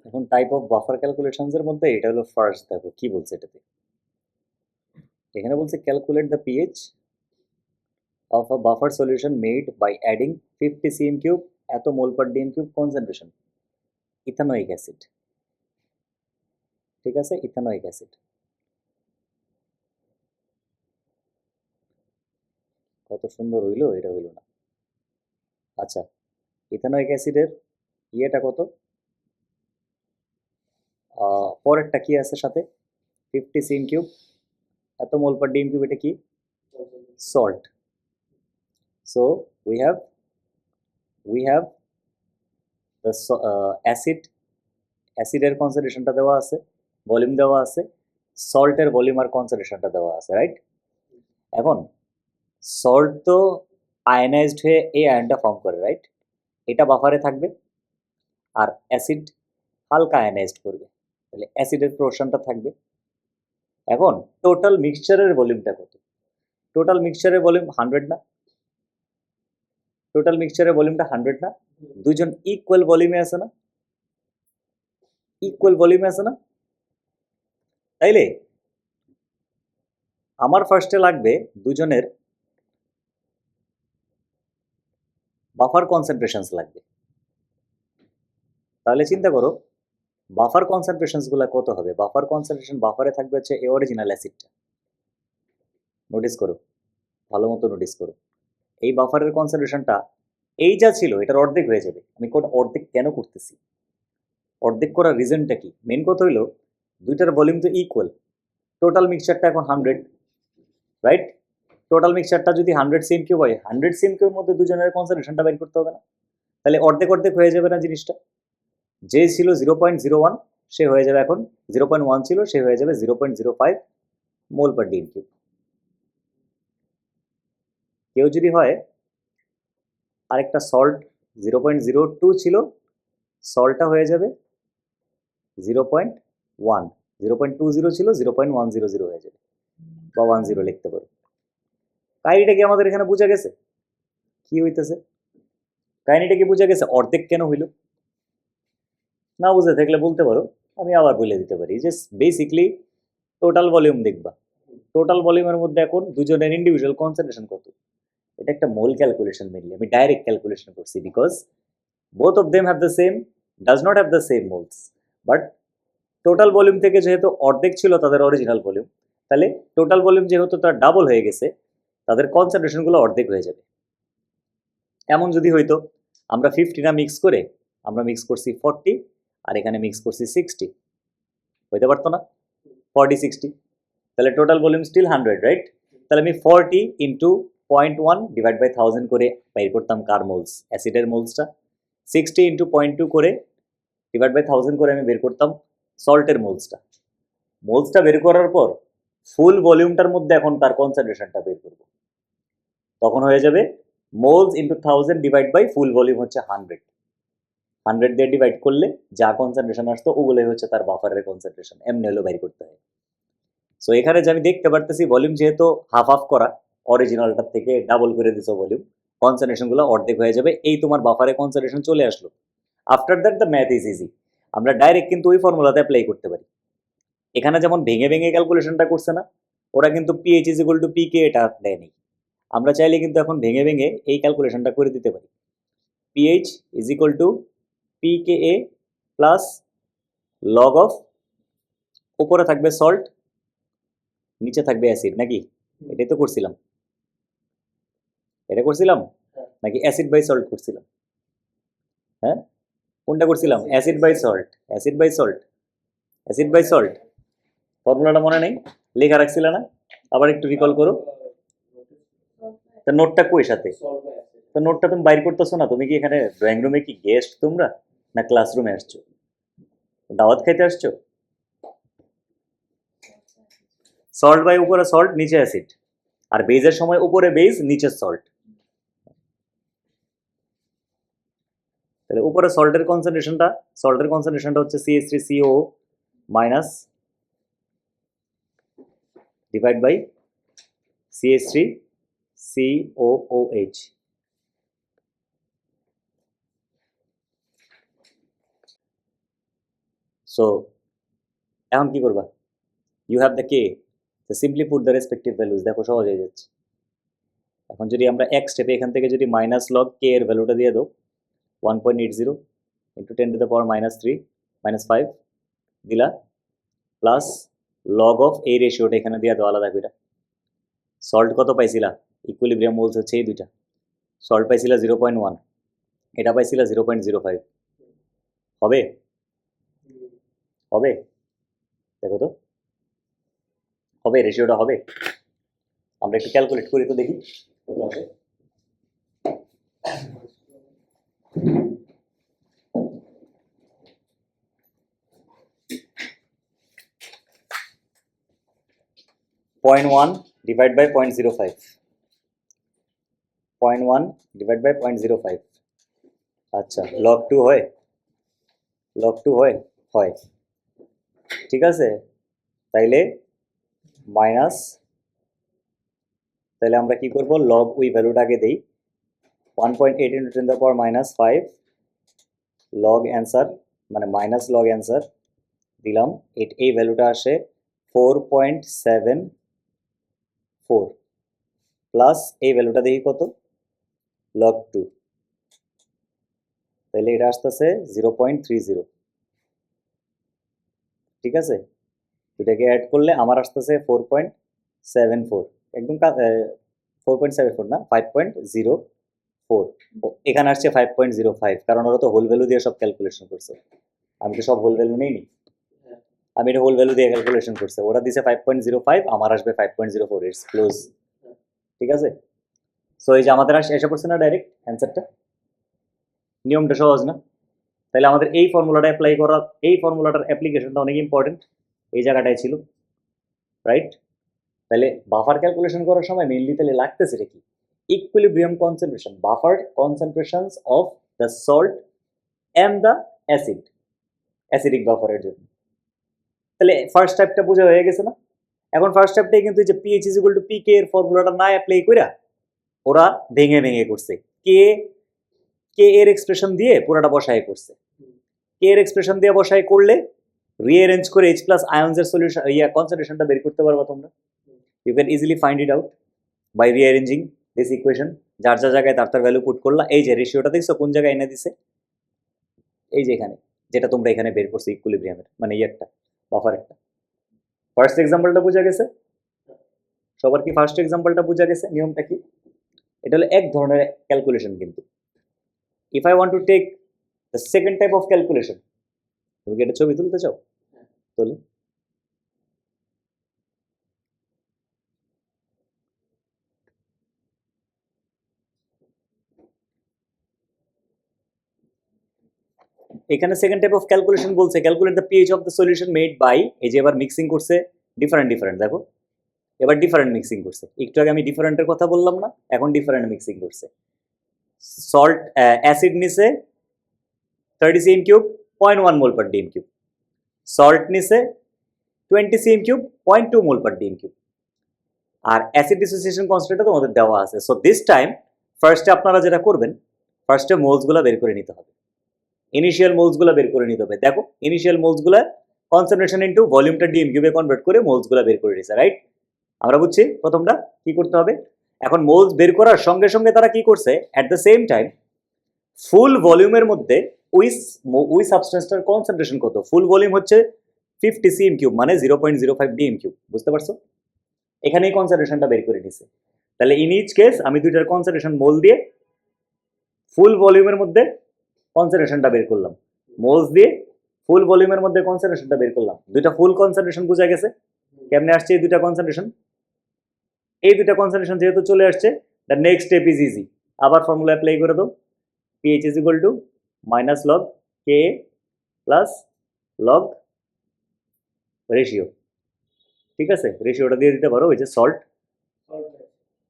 এখন type of buffer calculations এর মধ্যে এটা হলো ফার্স্ট। দেখো কি বলছে এটাতে, এখানে বলছে calculate the pH of a buffer solution made by adding 50 cm cube এত mole per DM cube concentration ethanoic acid. ঠিক আছে, ইথানোয়িক অ্যাসিড। কত সুন্দর হইলো, এটা হইলো না। আচ্ছা, ইথানোয়িক অ্যাসিডের ইয়েটা কত, পরেরটা কি আছে সাথে, 50 সিএম কিউব এত মোল পার ডিএম কিউব, এটা কি, salt. So we have the acid, অ্যাসিডের কনসেন্ট্রেশনটা দেওয়া আছে, ভলিউম দেওয়া আছে, সল্টের ভলিউম আর কনসেন্ট্রেশনটা দেওয়া আছে, রাইট। এখন সল্ট তো আয়নাইজড হয়ে এই আয়নটা ফর্ম করে, রাইট। এটা বাফারে থাকবে আর অ্যাসিড হালকা আয়নাইজড করবে, তাহলে অ্যাসিডের পোর্শনটা থাকবে। এখন টোটাল মিক্সচারের ভলিউমটা কত, টোটাল মিক্সচারের ভলিউম 100 না, টোটাল মিক্সচারের ভলিউমটা 100 না, দুজন ইকুয়াল ভলিউমে আছে না, ইকুয়াল ভলিউমে আছে না। তাইলে আমার ফার্স্টে লাগবে দুজনের বাফার কনসেন্ট্রেশনস লাগবে। তাহলে চিন্তা করো বাফার কনসেন্ট্রেশনস গুলো কত হবে। বাফার কনসেন্ট্রেশন বাফারে থাকবে হচ্ছে এই অরিজিনাল অ্যাসিডটা। নোটিস করো, ভালো মতো নোটিস করো, এই বাফারের কনসেন্ট্রেশনটা এই যা ছিল এটার অর্ধেক হয়ে যাবে। আমি কোন অর্ধেক কেন করতেছি, অর্ধেক করার রিজনটা কি, মেন কথা হইলো দুইটার ভলিউম তো ইকুয়াল, টোটাল মিক্সচারটা এখন 100, রাইট। টোটাল মিক্সচারটা যদি 100 সিএম কিউব হয়, 100 সিএম কিউবের মধ্যে দুজনের কনসেন্ট্রেশনটা বের করতে হবে না, তাহলে অর্ধেক অর্ধেক হয়ে যাবে না জিনিসটা। যে ছিল 0.01 সে হয়ে যাবে এখন 0.1 ছিল সে হয়ে যাবে 0.05 মোল পার ডিএম কিউব। কেউ যদি হয় আরেকটা সল্ট 0.02 ছিল, সল্টটা হয়ে যাবে 0.1, 0.20 ছিল 0.100 হয়ে যাবে, বা 10 লিখতে পারো। কাহিনিটা কি আমাদের এখানে বোঝা গেছে কি হইতেছে, কাহিনিটা কি বোঝা গেছে, অর্ধেক কেন হইল। না বুঝে থাকলে বলতে পারো, আমি আবার বলে দিতে পারি যে বেসিকলি টোটাল ভলিউম দেখবা, টোটাল ভলিউমের মধ্যে এখন দুজনের ইন্ডিভিজুয়াল কনসেন্ট্রেশন কত, এটা একটা মোল ক্যালকুলেশন, মেনলি আমি ডাইরেক্ট ক্যালকুলেশন করছি because both of them have the same, does not have the same moles, but total volume থেকে যেহেতু অর্ধেক ছিল তাদের অরিজিনাল ভলিউম, তাহলে টোটাল ভলিউম যেহেতু তার ডাবল হয়ে গেছে, তাদের কনসেন্ট্রেশনগুলো অর্ধেক হয়ে যাবে। এমন যদি হইতো আমরা 50 না মিক্স করে আমরা মিক্স করছি 40 আর এখানে মিক্স করছি 60, হইতে পারতো না 40-60, তাহলে টোটাল ভলিউম স্টিল 100, রাইট। তাহলে আমি 40 ইন্টু 0.1 ডিভাইড বাই 1000 করে বের করতাম কার মোলস, অ্যাসিডের মোলসটা। 60 ইন্টু 0.2 করে ডিভাইড বাই 1000 করে আমি বের করতাম সল্টের মোলসটা। মোলসটা বের করার পর ফুল ভলিউমটার মধ্যে এখন তার কনসেন্ট্রেশনটা বের করব, তখন হয়ে যাবে moles into 1000 divide by full volume হচ্ছে 100, 100 দিয়ে ডিভাইড করলে যা কনসেন্ট্রেশন আসতো ওগুলোই হচ্ছে তার বাফারের কনসেন্ট্রেশন, এমনি হলো বের করতে হয়। সো এখানে যে আমি দেখতে পারতেছি ভলিউম যেহেতু হাফ হাফ করা, অরিজিনালটার থেকে ডাবল করে দিছো ভলিউম, কনসেন্ট্রেশনগুলো অর্ধেক হয়ে যাবে, এই তোমার বাফারে কনসেন্ট্রেশন চলে আসলো। After that the math is easy, আমরা ডাইরেক্ট কিন্তু ওই ফর্মুলাতে অ্যাপ্লাই করতে পারি। এখানে যেমন ভেঙে ভেঙে ক্যালকুলেশনটা করছে না, ওরা কিন্তু পিএইচ ইজ ইকুয়াল টু পিকে এটা দেয়নি, আমরা চাইলে কিন্তু এখন ভেঙে ভেঙে এই ক্যালকুলেশনটা করে দিতে পারি। PH is equal to pK a plus log of, উপরে থাকবে সল্ট নিচে থাকবে অ্যাসিড, নাকি এটাই তো করছিলাম, এটা করছিলাম নাকি অ্যাসিড বাই সল্ট করছিলাম, হ্যাঁ কোনটা করছিলাম, acid by salt, acid by salt, acid by salt. ফর্মুলাটা মনে নেই, লেখা রাখছিল না, আবার একটু রিকল করো। তা নোটটা কই সাথে, তো নোটটা তুমি বাইর করতেছো না, তুমি কি এখানে ড্রয়িং রুমে কি গেস্ট তোমরা, না ক্লাসরুমে আসছো, দাওয়াত খাইতে আসছো। সল্ট বাই উপরে সল্ট নিচে অ্যাসিড, আর বেজের সময় উপরে বেজ নিচে সল্ট, তাহলে উপরে সল্টের কনসেন্ট্রেশনটা হচ্ছে CH3CO minus divide by CH3COOH। So এখন কি করবা, you have the K, simply put the respective values, দেখো সহজ হয়ে যাচ্ছে। এখন যদি আমরা এক স্টেপে এখান থেকে যদি মাইনাস লগ কে এর ভ্যালুটা দিয়ে দাও 1.80 ইন্টু 10⁻³ -5 দিলা, প্লাস লগ অফ এই রেশিওটা এখানে দিয়ে দাও আলাদা করে। সল্ট কত পাইছিলা, ইকুইলিব্রিয়াম মোলস হচ্ছে এই দুইটা, সল্ট পাইছিলা 0.1, এটা পাইছিলা 0.05, হবে হবে দেখো তো হবে, রেশিওটা হবে? আমরা একটু ক্যালকুলেট করি তো দেখি। 0.1 ডিভাইড বাই 0.05, 0.1 ডিভাইড বাই 0.05, আচ্ছা লগ 2 হয়, লগ 2 হয়, হয়, ঠিক আছে। তাইলে মাইনাস, তাহলে আমরা কি করব, লগ ওই ভ্যালুটাকে দেই 1.8 ইন্টু 10⁻⁻5 লগ অ্যান্সার, মানে মাইনাস লগ অ্যান্সার দিলাম, এই ভ্যালুটা আসে 4.74 প্লাস এই ভ্যালুটা দেখি কত, লগ 2, তাহলে এটা আসতেছে 0.30, ঠিক আছে। এটাকে অ্যাড করলে আমার আসতেছে 4.74, একদম 4.74 না 5.04, এখানে আসছে 5.05, কারণ ওরা তো হোল ভ্যালু দিয়ে সব ক্যালকুলেশন করছে, আমি তো সব হোল ভ্যালু নেইনি, আমি এটা হোল ভ্যালু দিয়ে ক্যালকুলেশন করছে, ওরা দিছে 5.05, আমার আসবে 5.04, ইটস ক্লোজ, ঠিক আছে। সো এই যে আমাদের এসে পড়ছে না ডাইরেক্ট অ্যান্সারটা, নিয়মটা সহজ না? তাহলে আমাদের এই ফর্মুলাটা অ্যাপ্লাই করা, এই ফর্মুলাটার অ্যাপ্লিকেশনটা অনেক ইম্পর্টেন্ট, এই জায়গাটায় ছিল, রাইট। তাহলে বাফার ক্যালকুলেশন করার সময় মেইনলি তাহলে লাগতেছে এটা কি, equilibrium concentration, buffer concentrations of the salt and the acid, acidic বাফারের জন্য। তাহলে ফার্স্ট টাইপটা বোঝা হয়ে গেছে না? এখন ফার্স্ট টাইপটাই কিন্তু যে pH is equal two P K এর ফর্মুলাটা না অ্যাপ্লাই কইরা ওরা ভেঙে ভেঙে করছে, কে কে এর এক্সপ্রেশন দিয়ে পুরোটা বসায় করছে, কে এর এক্সপ্রেশন দিয়ে বসায় করলে রিঅ্যারেঞ্জ করে H প্লাস আয়নসের সলিউশন কনসেন্ট্রেশনটা বের করতে পারবা তোমরা। You can easily find it out by rearranging this equation, যার যা জায়গায় তার ভ্যালু পুট করলা। এই যে রেশিওটা দেখছো কোন জায়গায় এনে দিছে, এই যে এখানে, যেটা তোমরা এখানে বের করছো ইকুইলিব্রিয়ামের, মানে একটা বাফার একটা। ফার্স্ট এক্সাম্পলটা বোঝা গেছে সবার কি? ফার্স্ট এক্সাম্পলটা বোঝা গেছে নিয়মটা কি? এটা হলো এক ধরনের ক্যালকুলেশন, কিন্তু if I want to take the second type of calculation, তুমি কি এটা ছবি তুলতে চাও? তোলো। এখানে সেকেন্ড টাইপ অফ ক্যালকুলেশন বলছে calculate the pH of the solution made by, এই যে এবার মিক্সিং করছে ডিফারেন্ট ডিফারেন্ট, দেখো এবার ডিফারেন্ট মিক্সিং করছে, একটু আগে আমি ডিফারেন্টের কথা বললাম না, এখন ডিফারেন্ট মিক্সিং করছে। সল্ট অ্যাসিড নিছে 30 cm3 0.1 মোল পার ডিএম কিউব, সল্ট নিছে 20 cm3 0.2 মোল পার ডিএম কিউব, আর অ্যাসিড ডিসোসিয়েশন কনস্ট্যান্টটা তোমাদের দেওয়া আছে। সো দিস টাইম ফার্স্টে আপনারা যেটা করবেন, ফার্স্টে মোলসগুলো বের করে নিতে হবে, ইনিশিয়াল মোলসগুলো বের করে নিতে হবে। দেখো ইনিশিয়াল মোলসগুলো কনসেন্ট্রেশন ইনটু ভলিউমটা ডিএম কিউবে কনভার্ট করে মোলসগুলো বের করে দিয়েছে, রাইট। আমরা বুঝছি প্রথমটা কি করতে হবে। এখন মোলস বের করার সঙ্গে সঙ্গে তারা কি করছে, অ্যাট দ্য সেম টাইম ফুল ভলিউমের মধ্যে ওই সাবস্টেন্সটার কনসেন্ট্রেশন কত, ফুল ভলিউম হচ্ছে 50 cm3, মানে 0.05 ডিএম কিউব, বুঝতে পারছো? এখানেই কনসেন্ট্রেশনটা বের করে নিছে। তাহলে ইন ইচ কেস আমি দুইটার কনসেন্ট্রেশন মোল দিয়ে ফুল ভলিউমের মধ্যে কনসেন্ট্রেশনটা বের করলাম, মোলস দিয়ে ফুল ভলিউমের মধ্যে কনসেন্ট্রেশনটা বের করলাম। দুইটা ফুল কনসেন্ট্রেশন বোঝা গেছে কেমনে আসছে এই দুইটা কনসেন্ট্রেশন। এই দুইটা কনসেন্ট্রেশন যেহেতু চলে আসছে, the next step is easy, আবার ফর্মুলা অ্যাপ্লাই করে দাও, pH is equal to minus log k plus log ratio, ঠিক আছে। রেশিওটা দিয়ে দিতে পারো, ওই যে সল্ট,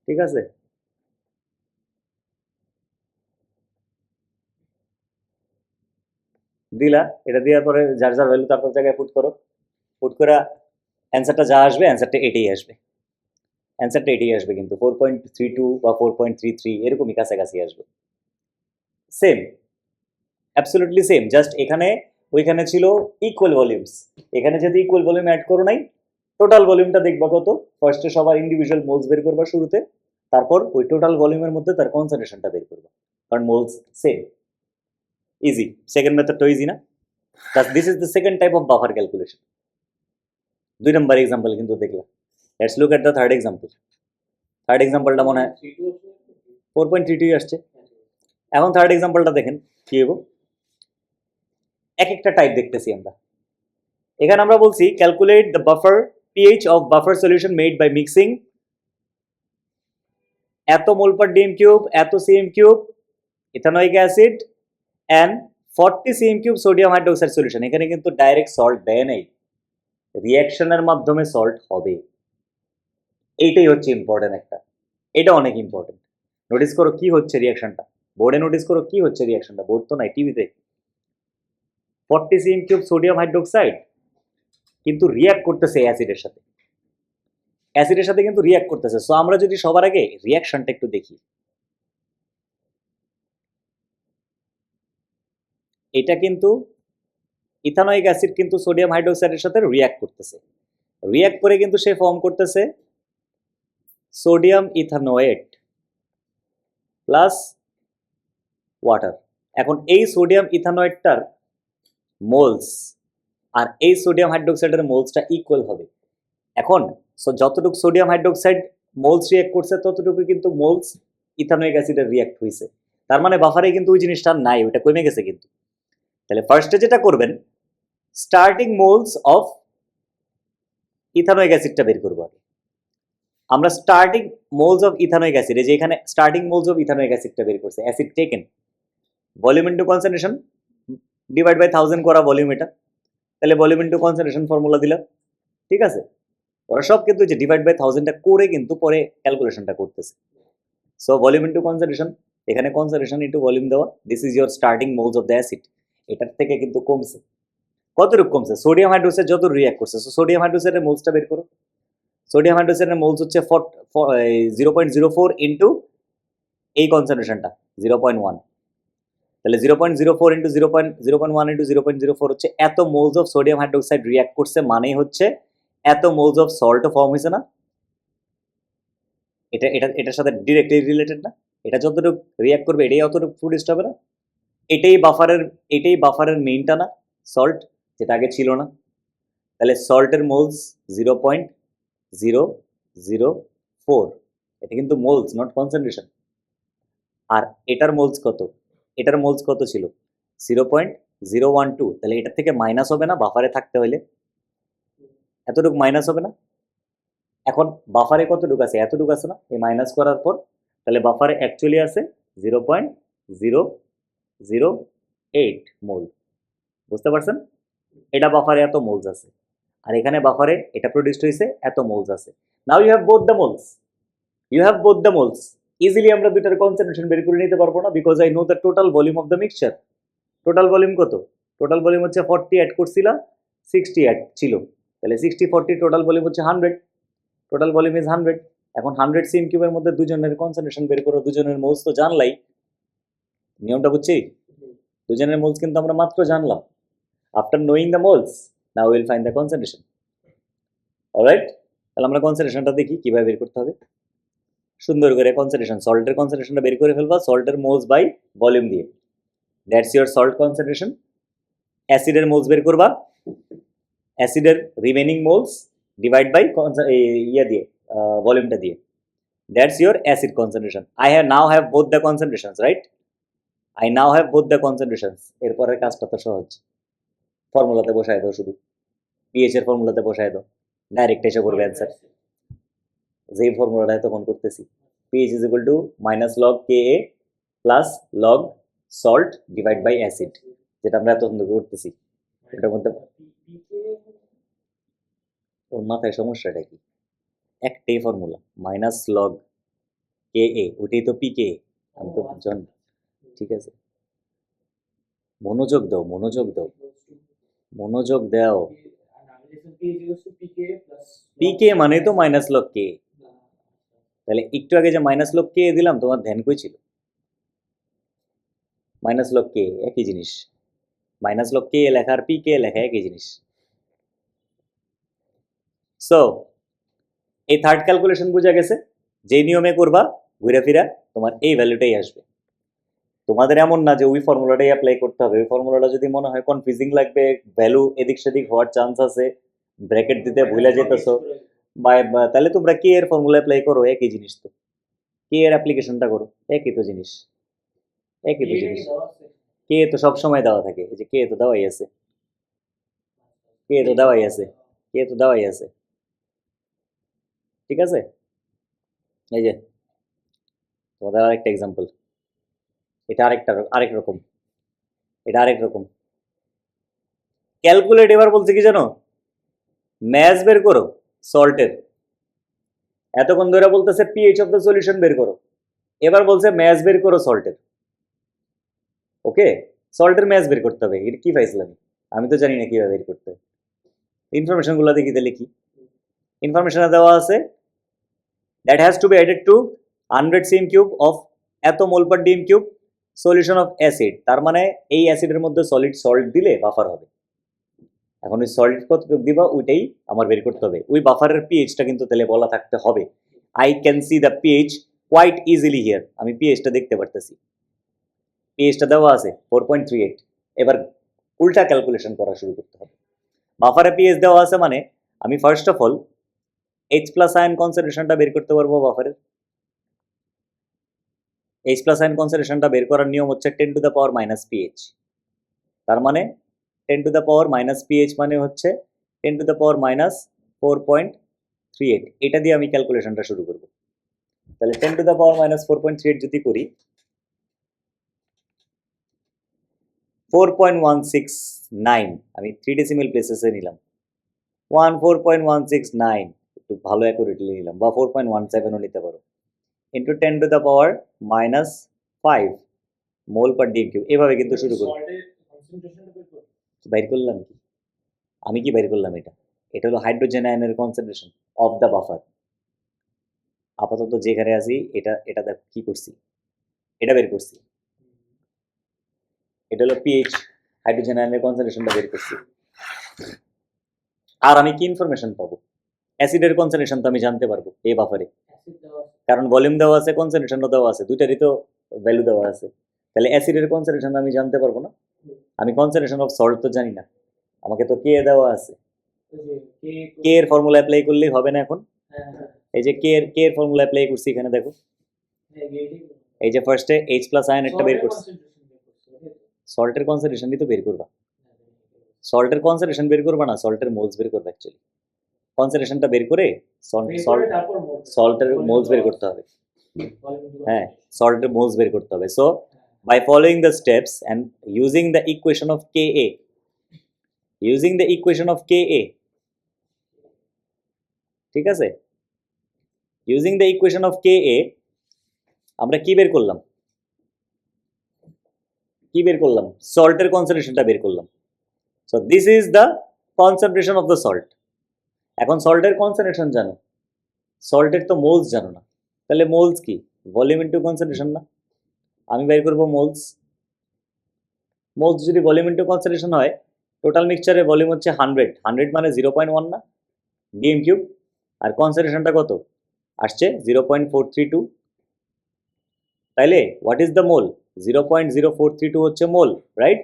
ঠিক আছে। দিলা, এটা দেওয়ার পরে যার যার ভ্যালু তার জায়গায় পুট করো, পুট করে অ্যান্সারটা যা আসবে অ্যান্সারটা এটাই আসবে, অ্যান্সারটা এটাই আসবে, কিন্তু 4.32 বা 4.33 এরকমই কাছাকাছি আসবে, সেম, অ্যাবসলিউটলি সেম। জাস্ট এখানে ওইখানে ছিল ইকুয়াল ভলিউমস, এখানে যদি ইকুয়াল ভলিউম অ্যাড করো নাই, টোটাল ভলিউমটা দেখবা কত, ফার্স্টে সবার ইন্ডিভিজুয়াল মোলস বের করবা শুরুতে, তারপর ওই টোটাল ভলিউমের মধ্যে তার কনসেন্ট্রেশনটা বের করবা, কারণ মোলস সেম। ইজি, সেকেন্ড মেথডটা ইজি না? This is the second type of buffer calculation. 2 number example কিন্তু দেখলাম। Let's look at the third example. Third এক্সাম্পলটা মনে হয় 4.32 আসছে। এখন থার্ড এক্সাম্পলটা দেখেন কি হবো, এক একটা টাইপ দেখতেছি আমরা। এখানে আমরা বলছি calculate the buffer pH of buffer solution made by mixing এত মোল পার ডিএম কিউব, এত cm cube ethanoic acid and 40 cm cube sodium hydroxide solution. এখানে কিন্তু ডাইরেক্ট সল্ট দেয় নাই, রিয়াকশনের মাধ্যমে সল্ট হবে। এইটাই হচ্ছে ইম্পর্টেন্ট একটা, এটা অনেক ইম্পর্টেন্ট। নোটিস করো কি হচ্ছে রিয়াকশনটা, বোর্ডে নোটিস করো কি হচ্ছে রিয়াকশনটা, বোর্ড তো নাই, টিভিতে। 40 সিএম কিউব সোডিয়াম হাইড্রোক্সাইড কিন্তু রিয়াক্ট করতেছে অ্যাসিডের সাথে, অ্যাসিডের সাথে কিন্তু রিয়াক্ট করতেছে। সো আমরা যদি সবার আগে রিয়াকশনটা একটু দেখি, এটা কিন্তু ইথানোয়িক অ্যাসিড কিন্তু সোডিয়াম হাইড্রোক্সাইডের সাথে রিয়াক্ট করতেছে, রিয়াক্ট করে কিন্তু সে ফর্ম করতেছে সোডিয়াম ইথানোয়েট প্লাস ওয়াটার। এখন এই সোডিয়াম ইথানোয়েটটার মোলস আর এই সোডিয়াম হাইড্রোক্সাইডের মোলসটা ইকুয়াল হবে। এখন যতটুকু সোডিয়াম হাইড্রোক্সাইড মোলস রিয়াক্ট করছে ততটুকু কিন্তু মোলস ইথানোয়িক অ্যাসিডের রিয়াক্ট হয়েছে। তার মানে বাফারে কিন্তু ওই জিনিসটা নাই, ওইটা কমে গেছে কিন্তু। তাহলে ফার্স্টে যেটা করবেন, স্টার্টিং মোলস অফ ইথানোয়িক অ্যাসিডটা বের করবো আগে। আমরা starting moles of ethanoic acid, এই যে এখানে স্টার্টিং মোলস অফ ইথানোয়িক অ্যাসিডটা বের করছে, acid taken volume into concentration divide by 1000 করা ভলিউম এটা, তাহলে ভলিউম ইনটু কনসেন্ট্রেশন ফর্মুলা দিলাম, ঠিক আছে। ওরা সব কিন্তু যে ডিভাইড বাই 1000টা করে কিন্তু পরে ক্যালকুলেশনটা করতেছে। সো ভলিউম ইনটু কনসেন্ট্রেশন, এখানে কনসেন্ট্রেশন ইনটু ভলিউম দেওয়া, this is your starting moles of the acid. এটার থেকে কিন্তু কমছে, কতটুকু কমছে, সোডিয়াম হাইড্রোক্সাইড যত রিয়াক্ট করছে। সো সোডিয়াম হাইড্রোক্সাইডের মোলসটা বের করো। সোডিয়াম হাইড্রোক্সাইডের মোলস হচ্ছে 0.04 ইন্টু এই কনসেন্ট্রেশনটা 0.1, তাহলে 0.04 ইন্টু 0.1 ইন্টু 0.04 হচ্ছে এত moles of sodium hydroxide react করছে, মানেই হচ্ছে এত মোলস অফ সল্টও ফর্ম হয়েছে না। এটা এটা এটার সাথে ডিরেক্টলি রিলেটেড না, এটা যতটুকু রিয়াক্ট করবে এটাই অতটুকু প্রডিউসড হবে না। এটাই বাফারের মেইনটা না, সল্ট, যেটা আগে ছিল না। তাহলে সল্টের মোলস 0.004, এটা কিন্তু মোলস নট কনসেন্ট্রেশন। আর এটার মোলস কত, এটার মোলস কত ছিল 0.012, তাহলে এটার থেকে মাইনাস হবে না বাফারে থাকতে হলে, এতটুকু মাইনাস হবে না। এখন বাফারে কতটুকু আছে, এতটুকু আছে না, এই মাইনাস করার পর, তাহলে বাফারে অ্যাকচুয়ালি আছে 0.008 মোল, বুঝতে পারছেন? এটা বাফারে এত মোলস আছে, আর এখানে বাফারে এটা প্রডিউসড হয়েছে এত মোলস আছে। Now you have both the moles, easily আমরা দুইটার কনসেন্ট্রেশন বের করে নিতে পারবো না, because I know the total volume of the mixture. Total volume কত, টোটাল ভলিউম হচ্ছে 40 অ্যাড করছিলাম, 60 অ্যাড ছিল, তাহলে 60/40 টোটাল ভলিউম হচ্ছে 100, টোটাল ভলিউম ইজ 100। এখন 100 সিএম কিউবের মধ্যে দুজনের কনসেন্ট্রেশন বের করো, দুজনের মোলস তো জানলাই, নিয়মটা বুঝছি, দুজনের মোলস কিন্তু আমরা মাত্র জানলাম। After knowing the moles now will find the concentration. Alright, তাহলে আমরা কনসেন্ট্রেশনটা দেখি কিভাবে বের করতে হবে। সুন্দর করে কনসেন্ট্রেশন, সল্টের কনসেন্ট্রেশনটা বের করে ফেলবা সল্টের মোলস বাই ভলিউম দিয়ে, দ্যাটস ইয়োর সল্ট কনসেন্ট্রেশন। অ্যাসিডের মোলস বের করবা, অ্যাসিডের রিমেনিং মোলস ডিভাইড বাই ইয়া দিয়ে ভলিউমটা দিয়ে, that's your acid concentration. I now have both the concentrations, right, I now have both the concentrations. এরপরের কাজটা তো সহজ, ফর্মুলাতে বসায় দাও, শুধু পিএইচ এর ফর্মুলাতে বসায় দাও, ডাইরেক্ট এসে করবে অ্যান্সার। যেই ফর্মুলাটা তখন করতেছি, pH is equal to minus log K a plus log salt divide by acid, যেটা আমরা এতক্ষণ ধরে করতেছি। এটার মধ্যে ওর মাথায় সমস্যাটা কি, একটাই ফর্মুলা, মাইনাস লগ কে এ, ওটাই তো পি কে, আমি তো জানি, ঠিক আছে। মনোযোগ দাও, মনোযোগ দাও, মনোযোগ দাও। পি কে মানে তো মাইনাস লগ কে, তাহলে একটু আগে যে মাইনাস লগ কে দিলাম তোমার ধ্যান কই ছিল, মাইনাস লগ কে একই জিনিস, মাইনাস লগ কে লেখা আর পি কে লেখা একই জিনিস। সো এই থার্ড ক্যালকুলেশন বোঝা গেছে, যেই নিয়মে করবা ঘুরে ফিরা তোমার এই ভ্যালুটাই আসবে। তোমাদের এমন না যে ওই ফর্মুলাটাই অ্যাপ্লাই করতে হবে, ওই ফর্মুলাটা যদি মনে হয় কনফিউজিং লাগবে, ভ্যালু এদিক সেদিক হওয়ার চান্স আছে, ব্র্যাকেট দিতে ভুলে যেতেছো, তাহলে তোমরা কে এর ফর্মুলা অ্যাপ্লাই করো, একই জিনিস তো। কে এর অ্যাপ্লিকেশনটা করো, একই তো জিনিস, একই তো জিনিস। কে তো সব সময় দেওয়া থাকে, এই যে কে তো দেওয়াই আছে, কে তো দেওয়াই আছে, কে তো দেওয়াই আছে, ঠিক আছে। এই যে তোমাদের আরেকটা এক্সাম্পল, এটা আরেক রকম, এটা আরেক রকম ক্যালকুলেট। এবার বলছে কি জানো, ম্যাথ বের করো সল্টের। এতক্ষণ ধরে বলতেছে পিএইচ অফ দ্য সলিউশন বের করো, এবার বলছে ম্যাথ বের করো সল্টের। ওকে, সল্টের ম্যাথ বের করতে হবে, এটা কি পাইছিলাম আমি তো জানি না কিভাবে বের করতে হবে। ইনফরমেশন গুলো দেখি তাহলে কি ইনফরমেশনে দেওয়া আছে, that has to be added to 100 cm cube of এত mole per DM cube solution of acid. তার মানে এই অ্যাসিডের মধ্যে সলিড সল্ট দিলে বাফার হবে। এখন ওই সল্ট কতটুকু দিবা ওইটাই আমার বের করতে হবে। ওই বাফারের পিএইচটা কিন্তু তাহলে বলা থাকতে হবে। I can see the pH quite easily here, আমি পিএইচটা দেখতে পারতেছি, পিএইচটা দেওয়া আছে 4.38। এবার উল্টা ক্যালকুলেশন করা শুরু করতে হবে। বাফারে পিএইচ দেওয়া আছে মানে আমি first of all H plus ion কনসেন্ট্রেশনটা বের করতে পারবো বাফারের। এইচ প্লাস আয়ন কনসেন্ট্রেশনটা বের করার নিয়ম হচ্ছে 10 to the power minus pH. তার মানে 10 to the power minus pH মানে হচ্ছে 10 টু দ্য পাওয়ার মাইনাস 4.38। এটা দিয়ে আমি ক্যালকুলেশনটা শুরু করব। তাহলে 10 টু দ্য পাওয়ার মাইনাস 4.38 যদি করি, 4.169 আমি 3 ডেসিমেল প্লেসেসে নিলাম, 4.169 একটু ভালো অ্যাকুরেটলি নিলাম, বা 4.17ও নিতে পারো, into 10 to the power minus 5 mole per DM cube. এভাবে কিন্তু শুরু করব। বাইর করলাম কি আমি, কি বাইর করলাম, এটা এটা হলো হাইড্রোজেন আয়নের কনসেন্ট্রেশন অফ দ্য বাফার। আপাতত যেখানে আছি এটা এটা দেখ কি করছি, এটা বের করছি, এটা হলো পিএইচ, হাইড্রোজেন আয়নের কনসেন্ট্রেশনটা বের করছি। আর আমি কি ইনফরমেশন পাবো, অ্যাসিডের কনসেন্ট্রেশন তো আমি জানতে পারবো এই বাফারে, কারণ ভলিউম দেওয়া আছে, কনসেন্ট্রেশনও দেওয়া আছে, দুইটারই তো ভ্যালু দেওয়া আছে। তাহলে অ্যাসিডের কনসেন্ট্রেশন আমি জানতে পারবো না, আমি কনসেন্ট্রেশন অফ সল্ট তো জানি না, আমাকে তো কে দেওয়া আছে, কে এর ফর্মুলা অ্যাপ্লাই করলেই হবে না এখন। এই যে কে এর ফর্মুলা অ্যাপ্লাই করছি এখানে দেখো, এই যে ফার্স্টে এইচ প্লাস আয়ন একটা বের করছি, সল্টের কনসেন্ট্রেশনই তো বের করবা, সল্টের কনসেন্ট্রেশন বের করবা না, সল্টের মোলস বের করবা। অ্যাকচুয়ালি কনসেন্ট্রেশনটা বের করে সল্টের মোলস বের করতে হবে। হ্যাঁ, সল্টের মোলস বের করতে হবে। So by following the steps and using the equation of Ka, ঠিক আছে, using the equation of Ka আমরা কি বের করলাম, সল্টের কনসেন্ট্রেশনটা বের করলাম। So this is the concentration of the salt. এখন সল্টের কনসেন্ট্রেশন জানো, সল্টের তো মোলস জানো না, তাহলে মোলস কি, ভলিউম ইন্টু কনসেন্ট্রেশন না। আমি বের করব মোলস, মোলস যদি ভলিউম ইন্টু কনসেন্ট্রেশন হয়, টোটাল মিক্সচারের ভলিউম হচ্ছে 100 মানে 0.1 না ডিএম কিউব, আর কনসেন্ট্রেশনটা কত আসছে 0.432। তাইলে হোয়াট ইজ দ্য মোল, 0.0432 হচ্ছে মোল, রাইট।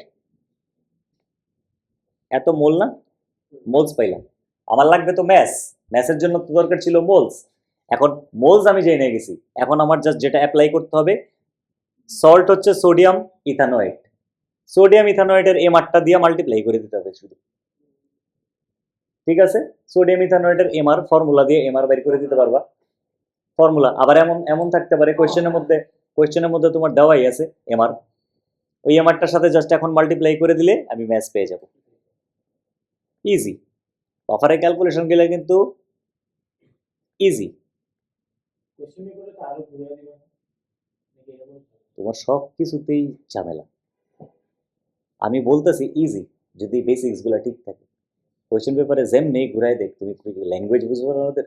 এত মোল না, মোলস পাইলাম। আমার লাগবে তো ম্যাথের জন্য তো দরকার ছিল মোলস। এখন মোলস আমি জেনে গেছি, এখন আমার জাস্ট যেটা অ্যাপ্লাই করতে হবে, সল্ট হচ্ছে সোডিয়াম ইথানোয়েট, সোডিয়াম ইথানোয়েটের এমআরটা দিয়ে মাল্টিপ্লাই করে দিতে হবে শুধু, ঠিক আছে। সোডিয়াম ইথানোয়েটের এমআর ফর্মুলা দিয়ে এমআর বের করে দিতে পারবা। ফর্মুলা আবার এমন থাকতে পারে কোয়েশ্চেনের মধ্যে তোমার দেওয়াই আছে এমআর, ওই এমআরটার সাথে জাস্ট এখন মাল্টিপ্লাই করে দিলে আমি ম্যাথ পেয়ে যাব, ইজি। বাফারে ক্যালকুলেশন গেলে কিন্তু ইজি, তোমার সব কিছুতেই ঝামেলা। আমি বলতেছি ইজি যদি বেসিক্সগুলো ঠিক থাকে। কোয়েশ্চেন পেপারে যেমনি ঘুরাই দেখ, তুমি ল্যাঙ্গুয়েজ বুঝবো না ওদের,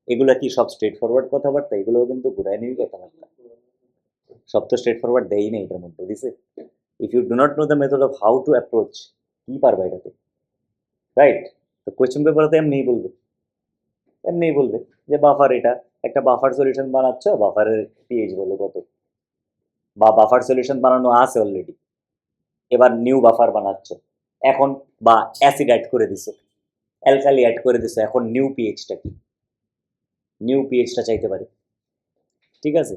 এগুলা কি সব স্ট্রেট ফরওয়ার্ড কথাবার্তা, এগুলোও কিন্তু ঘুরাই নিবি কথাবার্তা, সব তো স্ট্রেট ফরওয়ার্ড দেয়ই না এটার মধ্যে দিছে। If you do not know the method of how to approach কি পারবা এটাতে, রাইট? তো কোয়েশ্চেন পেপারে তো এমনিই বলবে যে বাফার, এটা একটা বাফার সলিউশন বানাচ্ছ, বাফারের পিএইচ বলো কত, বা বাফার সলিউশন বানানো আছে অলরেডি, এবার নিউ বাফার বানাচ্ছ এখন, বা অ্যাসিড অ্যাড করে দিছো, অ্যালকালি অ্যাড করে দিছো, এখন নিউ পিএইচটা কি, নিউ পিএইচটা চাইতে পারে, ঠিক আছে?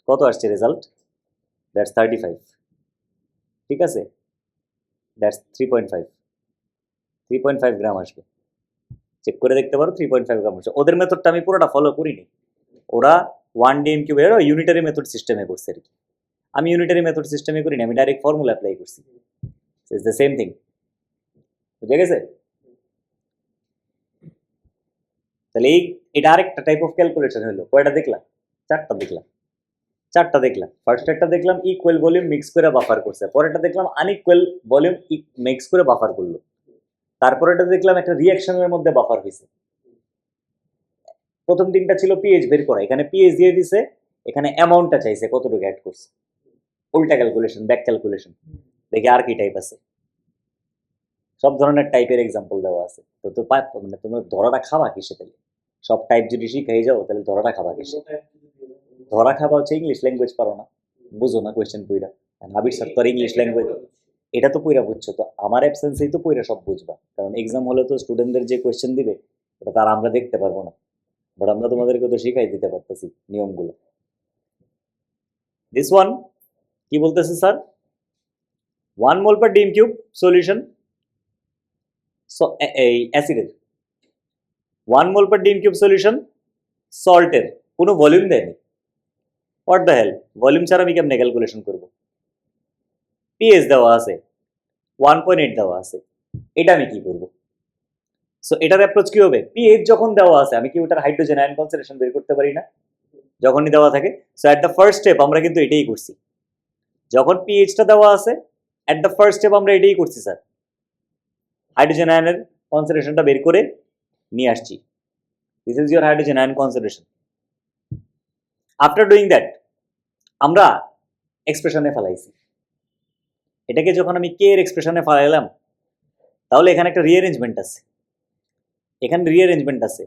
কত আসছে রেজাল্ট? দ্যাটস 35, ঠিক আছে, দ্যাটস 3.5, 3.5 গ্রাম আসবে, চেক করে দেখতে পারো 3.5 গ্রাম আসবে। ওদের মেথডটা আমি পুরোটা ফলো করিনি, ওরা 1 ডিএম কিউবের ইউনিটারি মেথড সিস্টেমে করছে আর কি, আমি ইউনিটারি মেথড সিস্টেমে করিনি, আমি ডাইরেক্ট ফর্মুলা অ্যাপ্লাই করছি, ইটস দ্য সেম থিং, বুঝে গেছে? তাহলে এটা আরেকটা টাইপ অফ ক্যালকুলেশন হলো, কয়টা দেখলাম? চারটা দেখলাম। ফার্স্ট একটা দেখলাম ইকুয়াল ভলিউম মিক্স করে বাফার করছে, পরেরটা দেখলাম আনইকুয়াল ভলিউম মিক্স করে বাফার করলো, তারপরেটা দেখলাম একটা রিয়াকশনের মধ্যে বাফার হয়েছে। প্রথম দিনটা ছিল পিএইচ বের করা, এখানে পিএইচ দিয়ে দিছে, এখানে অ্যামাউন্টটা চাইছে কতটুকু অ্যাড করছে, উল্টা ক্যালকুলেশন, ব্যাক ক্যালকুলেশন। দেখি আর কি টাইপ আছে, সব ধরনের টাইপের এক্সাম্পল দেওয়া আছে। তো তো মানে তোমরা ধরাটা খাবা কিসে তাহলে? সব টাইপ যদি শিখাই যাও তাহলে ধরাটা খাবা কিসে? ধরা খাবা হচ্ছে ইংলিশ ল্যাঙ্গুয়েজ পারো না, বুঝো না কোয়েশ্চেন পইরা, হাবির স্যার তো আর ইংলিশ ল্যাঙ্গুয়েজ, এটা তো পইরা বুঝছো, তো আমার অ্যাবসেন্সেই তো পইরা সব বুঝবা, কারণ এক্সাম হলে তো স্টুডেন্টদের যে কোয়েশ্চেন দিবে এটা তার আমরা দেখতে পারবো না, বাট আমরা তোমাদেরকে তো শিখাই দিতে পারতেছি নিয়মগুলো। দিস ওয়ান কি বলতেছে স্যার? 1 মোল পার ডিম কিউব সলিউশন, এই অ্যাসিডের 1 মোল পার ডিম কিউব সলিউশন সল্টের, কোনো ভলিউম দেয়নি। হোয়াট দ্য হেল, ভলিউম ছাড়া আমি কেমনে ক্যালকুলেশন করবো? পিএইচ দেওয়া আছে 1.8 দেওয়া আছে, এটা আমি কি করবো? সো এটার অ্যাপ্রোচ কি হবে? পিএইচ যখন দেওয়া আছে আমি কি ওটার হাইড্রোজেন আয়ন কনসেন্ট্রেশন বের করতে পারি না যখনই দেওয়া থাকে? So at the first step আমরা কিন্তু এটাই করছি, যখন পিএইচটা দেওয়া আছে অ্যাট দ্য ফার্স্ট স্টেপ আমরা এটাই করছি স্যার, হাইড্রোজেন আয়নের কনসেন্ট্রেশনটা বের করে নিয়ে আসছি, this is your hydrogen ion concentration. After doing that আমরা এক্সপ্রেশনে ফেলাইছি, এটাকে যখন আমি কে এর এক্সপ্রেশনে ফেলাইলাম, তাহলে এখানে একটা রিঅ্যারেঞ্জমেন্ট আছে, এখানে রিঅ্যারেঞ্জমেন্ট আছে,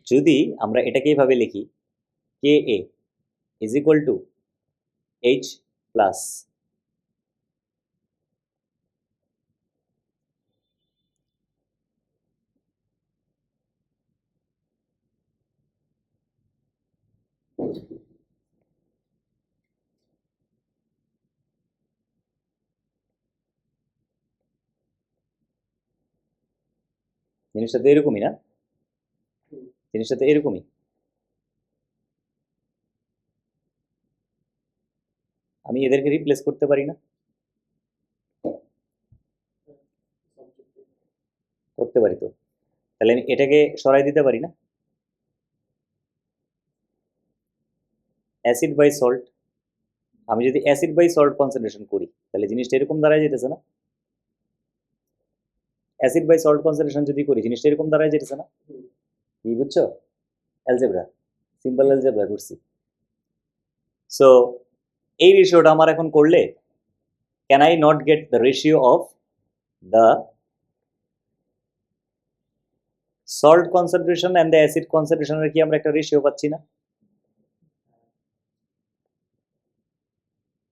যদি আমরা এটাকে এইভাবে লিখি K A is equal to H plus জিনিসটা তো এরকমই না, জিনিসটা তো এরকমই, আমি এদেরকে রিপ্লেস করতে পারি না? করতে পারি তো, তাহলে আমি এটাকে সরাই দিতে পারি না? অ্যাসিড বাই সল্ট, আমি যদি অ্যাসিড বাই সল্ট কনসেন্ট্রেশন করি তাহলে জিনিসটা এরকম দাঁড়ায় যেতেছে না? অ্যাসিড বাই সল্ট কনসেন্ট্রেশন যদি করি জিনিসটা এরকম দাঁড়ায় যেতেছে না? কি বুঝছো? অ্যালজেব্রা, সিম্পল অ্যালজেব্রা করছি। সো এই রেশিওটা আমার এখন করলে can I not get the ratio of the salt concentration and the acid কনসেন্ট্রেশনের কি আমরা একটা রেশিও পাচ্ছি না?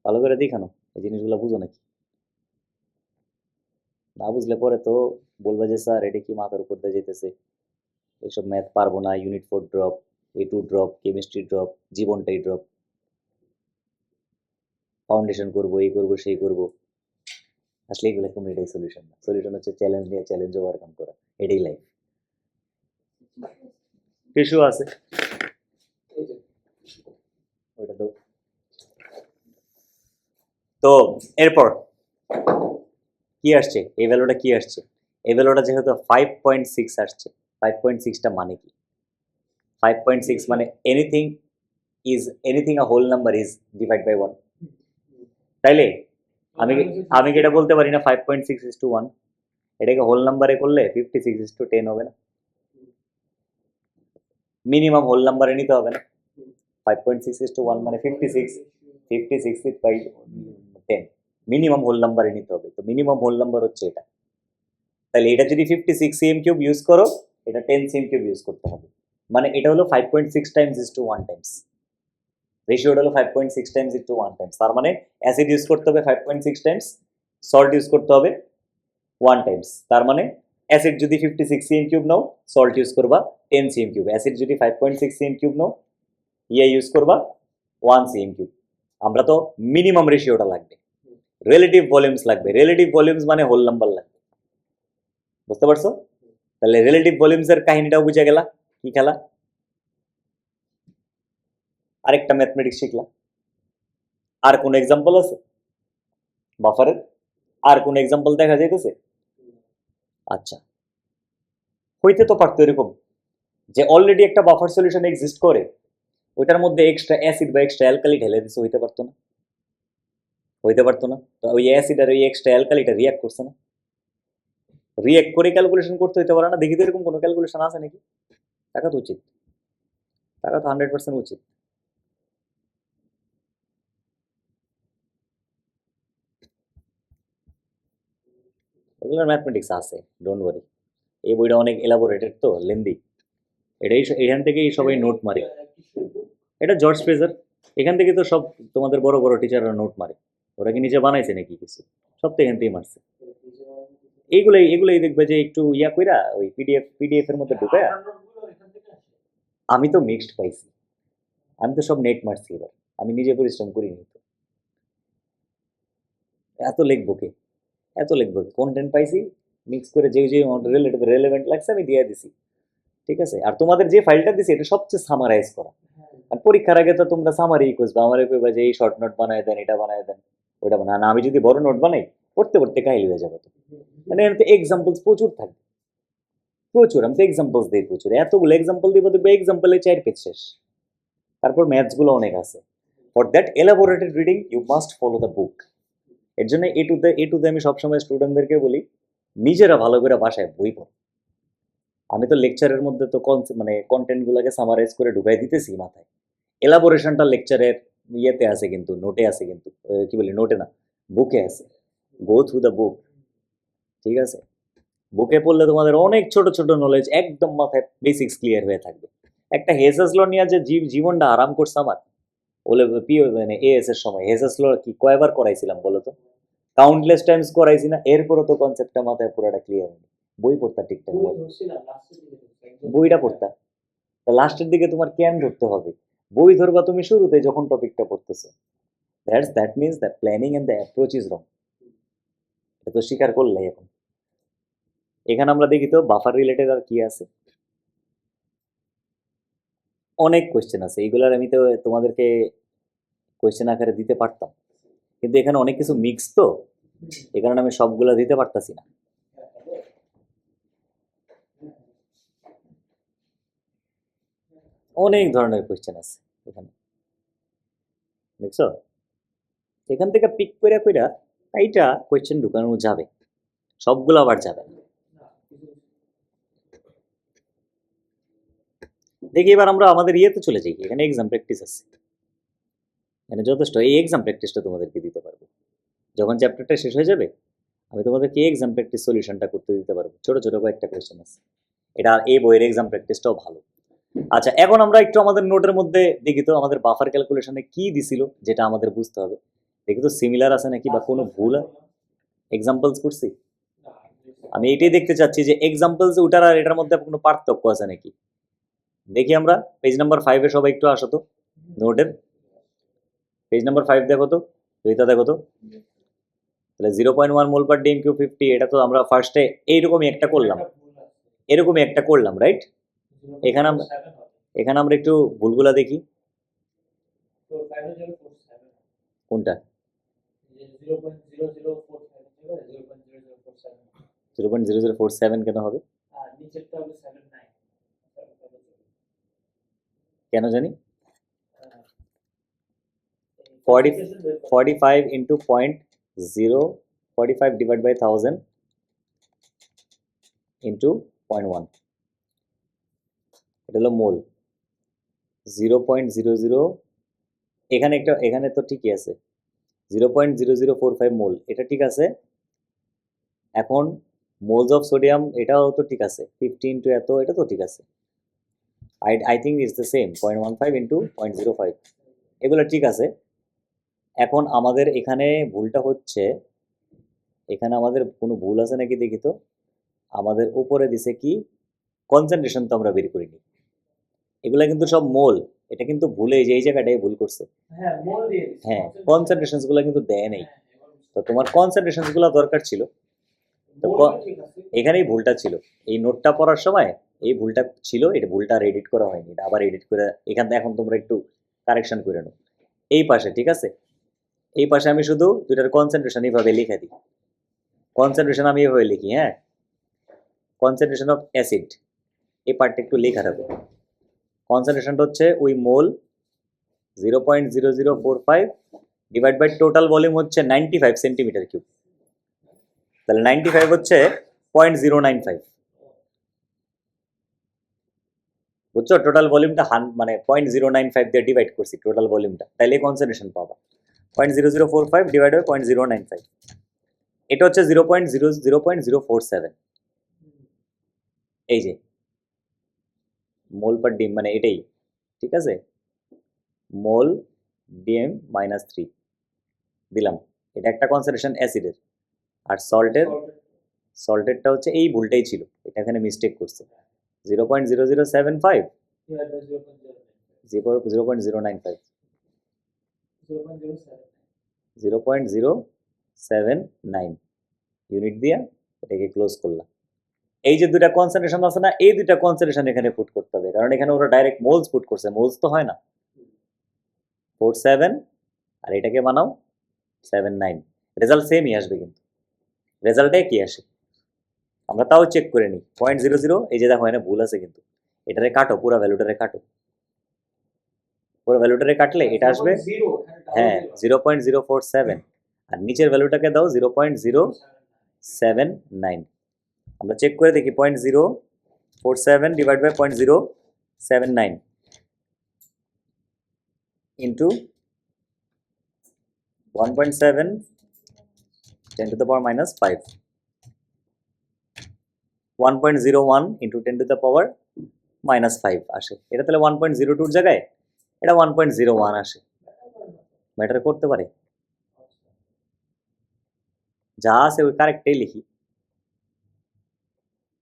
ভালো করে দেখানো, এই জিনিসগুলো বুঝো নাকি? না বুঝলে পরে তো বলবে যে স্যার এটা কি মাথার উপর দিয়ে যেতেছে, এইসব ম্যাথ পারবো না, unit 4 drop, A2 drop, chemistry drop, জীবনটাই ড্রপ, ফাউন্ডেশন করবো, এই করবো সেই করবো। আসলে এগুলো কোনো এটাই সলিউশন না, সলিউশন হচ্ছে চ্যালেঞ্জ নিয়ে চ্যালেঞ্জ ওভারকাম করা, এটাই লাইফ। টিস্যু আছে ওইটা তো। তো এরপর কি আসছে, এই ভ্যালুটা কি আসছে? এই ভ্যালুটা যেহেতু 5.6 আসছে, 5.6টা মানে কি? 5.6 মানে anything a whole number is divide by 1, তাইলে আমি আমি কি এটা বলতে পারি না 5.6:1? এটাকে হোল নাম্বারে করলে 56:10 হবে না? মিনিমাম হোল নাম্বারে নিতে হবে না? 5.6:1 মানে 56, 56 বাই 10, মিনিমাম হোল নাম্বারে নিতে হবে। তো মিনিমাম হোল নাম্বার হচ্ছে এটা। তাহলে এটা যদি 56 cm কিউব ইউজ করো, এটা 10 cm কিউব ইউজ করতে হবে। মানে এটা হলো 5.6 টাইমস ইজ টু 1 টাইমস। রেশিওটা হলো 5.6 টাইমস ইজ টু 1 টাইমস। তার মানে অ্যাসিড ইউজ করতে হবে 5.6 টাইমস, সল্ট ইউজ করতে হবে 1 টাইমস। তার মানে অ্যাসিড যদি 56 cm কিউব নাও, সল্ট ইউজ করবা 10 cm কিউব। অ্যাসিড যদি 5.6 cm কিউব নাও, ইউজ করবা 1 cm কিউব। আমরা তো মিনিমাম রেশিওটা লাগবে, রিলেটিভ ভলিউমস লাগবে। রিলেটিভ ভলিউমস মানে হোল নাম্বার লাগবে, বুঝতে পারছো? তাহলে রিলেটিভ ভলিউমস এর কাহিনীটাও বুঝে গেলা কি খেলা। আরেকটা ম্যাথমেটিক্স শিখলা। আর কোন এক্সাম্পল আছে বাফারের? আর কোন এক্সাম্পল দেখা যাইতেছে? আচ্ছা, হইতে তো পারতো এরকম যে অলরেডি একটা বাফার সলিউশন এক্সিস্ট করে, ওইটার মধ্যে এক্সট্রা অ্যাসিড বা এক্সট্রা অ্যালকালি ঢেলে দিছে, হইতে পারতো না? হইতে পারতো না? তো ওই অ্যাসিড আর ওই এক্সট্রা অ্যালকালিটা রিয়াক্ট করছে না, রিয়াক্ট করে ক্যালকুলেশন করতে হইতে পারে না? দেখি তো এরকম কোনো ক্যালকুলেশন আছে নাকি? টাকা তো উচিত, টাকা তো 100% উচিত। এগুলোর ম্যাথমেটিক্স আছে, ডোন্ট ওয়ারি। এই বইটা অনেক এলাবোরেটেড তো, লেন্দি। এখান থেকেই সবাই নোট মারে। এটা জর্জ ফ্রেজার, এখান থেকে তো সব তোমাদের বড় বড় টিচাররা নোট মারে। ওরা কি নিজে বানাইছে নাকি কিছু? সব তো এখান থেকেই মারছে। এগুলোই দেখবে যে একটু ইয়া কইরা ওই পিডিএফ এর মধ্যে ঢুকায়া। আমি তো মিক্সড পাইছি, আমি তো সব নেট মারছি এবার, আমি নিজে পরিশ্রম করিনি তো। এত লিখবো কে, এত লিখবো কে? কন্টেন্ট পাইছি, মিক্স করে যে যে রেলেভেন্ট লাগছে আমি দিয়ে দিছি, ঠিক আছে? আর তোমাদের যে ফাইলটা দিছি এটা সবচেয়ে সামারাইজ করা। আর পরীক্ষার আগে তো তোমরা সামারি খুঁজবে, আমার কইবা যে এই শর্ট নোট বানায় দেন, এটা বানায় দেন, ওটা বানায় না। আমি যদি বড় নোট বানাই, পড়তে পড়তে কাহিল হয়ে যাবে তো। মানে এর তো এক্সাম্পলস প্রচুর থাকবে, প্রচুর। আমি তো এক্সাম্পলস দিই প্রচুর, এতগুলো এক্সাম্পল দিব, দেখবে এক্সাম্পলে 4 পেজ শেষ। তারপর ম্যাথস গুলো অনেক আছে। For that elaborated reading you must follow the book. এর জন্য এ টু দে আমি সবসময় স্টুডেন্টদেরকে বলি, নিজেরা ভালো করে বাসায় বই পড়ো। আমি তো লেকচারের মধ্যে তো মানে কন্টেন্ট গুলোকে সামারাইজ করে ঢুকাই দিতেছি মাথায়। এলাবোরেশনটা লেকচারের ইয়েতে আছে, কিন্তু নোটে আছে, কিন্তু কি বলি, নোটে না, বুকে আছে। গো থ্রু দ্য বুক, ঠিক আছে? বুকে পড়লে তোমাদের অনেক ছোট ছোট নলেজ একদম মাথায় বেসিক্স ক্লিয়ার হয়ে থাকবে। একটা হেজাস ল নিয়ে যে জীবনটা আরাম করছে আমার, বলে মানে এএস এর সময় হেজাস ল কি কয়বার করাইছিলাম বলো তো? কাউন্টলেস টাইমস করাইছি না? এরপরও তো কনসেপ্টটা মাথায় পুরোটা ক্লিয়ার হয়নি। বই পড়তা ঠিকঠাক মতো, বইটা পড়তা। লাস্টের দিকে তোমার কেন ধরতে হবে? বই ধরবা তুমি শুরুতে যখন টপিকটা পড়তেছো। That means the planning and the approach is wrong. এটা তো স্বীকার করলে এখন। এখানে আমরা দেখি তো বাফার রিলেটেড আর কি আছে। অনেক কোয়েশ্চেন আছে, এইগুলার আমি তো তোমাদেরকে কোয়েশ্চেন আকারে দিতে পারতাম, কিন্তু এখানে অনেক কিছু মিক্স তো, এই কারণে আমি সবগুলা দিতে পারতাছি না। অনেক ধরনের কোয়েশ্চেন আছে এখানে, দেখছো? এখান থেকে পিক কইরা কইরা এইটা কোয়েশ্চেন ঢুকানো যাবে, সবগুলো আবার যাবে না। দেখি এবার আমরা আমাদের ইয়েতে চলে যাই, এখানে এক্সাম প্র্যাকটিস আছে, এখানে যথেষ্ট। এই এক্সাম প্র্যাকটিসটা তোমাদেরকে দিতে পারবো যখন চ্যাপ্টারটা শেষ হয়ে যাবে। আমি তোমাদেরকে এক্সাম প্র্যাকটিস সলিউশনটা করতে দিতে পারবো, ছোট ছোট কয়েকটা কোয়েশ্চেন আছে। এটা এই বইয়ের এক্সাম প্র্যাকটিসটাও ভালো। আচ্ছা, এখন আমরা একটু আমাদের নোটের মধ্যে দেখি তো আমাদের বাফার ক্যালকুলেশনে কি দিছিল, যেটা আমাদের বুঝতে হবে। দেখি তো সিমিলার আছে নাকি বা কোনো ভুল এক্সাম্পলস করছি। আমি এটাই দেখতে চাচ্ছি যে এক্সাম্পলস ওটার আর এটার মধ্যে কোনো পার্থক্য আছে নাকি। দেখি আমরা পেজ নাম্বার 5-এ সবাই একটু আসো তো, নোটের পেজ নাম্বার 5 দেখো তো, এটা দেখো তো। তাহলে 0.1 মোল পার ডিএম কিউ 50, এটা তো আমরা ফার্স্টে এইরকমই একটা করলাম, এরকমই একটা করলাম, রাইট? এখানে আমরা একটু ভুলগুলা দেখি। কোনটা? 0.0047 কেন হবে? কেন জানি 45 ইন্টু 0.45 ডিভাইড বাই 1000 ইন্টু 0.1, এটা হলো মোল। 0.00, এখানে তো ঠিকই আছে, 0.0045 মোল, এটা ঠিক আছে। এখন মোলস অফ সোডিয়াম এটাও তো ঠিক আছে, 50 ইন্টু এত, এটা তো ঠিক আছে। I think it's the same 0.15 into 0.05, এগুলো ঠিক আছে। এখন আমাদের এখানে ভুলটা হচ্ছে, এখানে আমাদের কোনো ভুল আছে নাকি দেখি তো। আমাদের উপরে দিছে কি কনসেন্ট্রেশন, তো আমরা বের করিনি, এগুলা কিন্তু সব মোল। এটা কিন্তু ভুলে এই জায়গাটাই ভুল করছে। হ্যাঁ, কনসেন্ট্রেশন গুলো কিন্তু দেয় নেই, তো তোমার কনসেন্ট্রেশন গুলো দরকার ছিল। তো এখানেই ভুলটা ছিল, এই নোটটা পড়ার সময় এই ভুলটা ছিল, এটা ভুলটা আর এডিট করা হয়নি, এটা আবার এডিট করে এখান থেকে এখন তোমরা একটু কারেকশন করে নাও। এই পাশে ঠিক আছে, এই পাশে আমি শুধু দুইটার কনসেন্ট্রেশন এইভাবে লিখে দিই। কনসেন্ট্রেশন আমি এভাবে লিখি, হ্যাঁ, কনসেন্ট্রেশন অফ অ্যাসিড, এই পার্টটা একটু লেখা রাখো। কনসেন্ট্রেশনটা হচ্ছে ওই মোল 0.0045 ডিভাইড বাই টোটাল ভলিউম হচ্ছে 95 সেন্টিমিটার কিউব, তাহলে 95 হচ্ছে 0.095, বুঝছো? টোটাল ভলিউমটা মানে 0.095 দিয়ে ডিভাইড করছি টোটাল ভলিউমটা, তাহলে কনসেন্ট্রেশন পাবা 0.0045 ডিভাইড বাই 0.095, এটা হচ্ছে 0.047। এই যে মোল পার ডিম মানে এটাই ঠিক আছে, মোল ডিএম -3 দিলাম, এটা একটা কনসেন্ট্রেশন অ্যাসিডের। আর সল্টেরটা হচ্ছে এই ভুলটাই ছিল, এটা এখানে মিস্টেক করছে, 0.0075 0.095 0.079 ইউনিট দিয়া এটাকে ক্লোজ করলাম। এই যে দুইটা কনসেন্ট্রেশন আছে না, এই দুইটা কনসেন্ট্রেশন এখানে পুট করতে হবে, কারণ এখানে ওরা ডাইরেক্ট মোলস পুট করছে, মোলস তো হয় না। 47 আর এটাকে বানাও 79, রেজাল্ট সেমই আসবে, কিন্তু রেজাল্টে কি আসে আমরা তাও চেক করে নিই। 0.00, এই যে দেখো এখানে ভুল আছে, কিন্তু এটারে কাটো, পুরো ভ্যালুটারে কাটো, পুরো ভ্যালুটারে কাটলে এটা আসবে, হ্যাঁ 0.047, আর নিচের ভ্যালুটাকে দাও 0.079। আমরা চেক করে দেখি 0.047 divide by 0.079 into 1.7 10 to the power -5, 1.01 into 10 to the power -5 আসে, এটা তাহলে 1.02 জায়গায় এটা 1.01 আসে, ম্যাটার করতে পারে, যা আছে ওই কারেক্টটাই লিখি।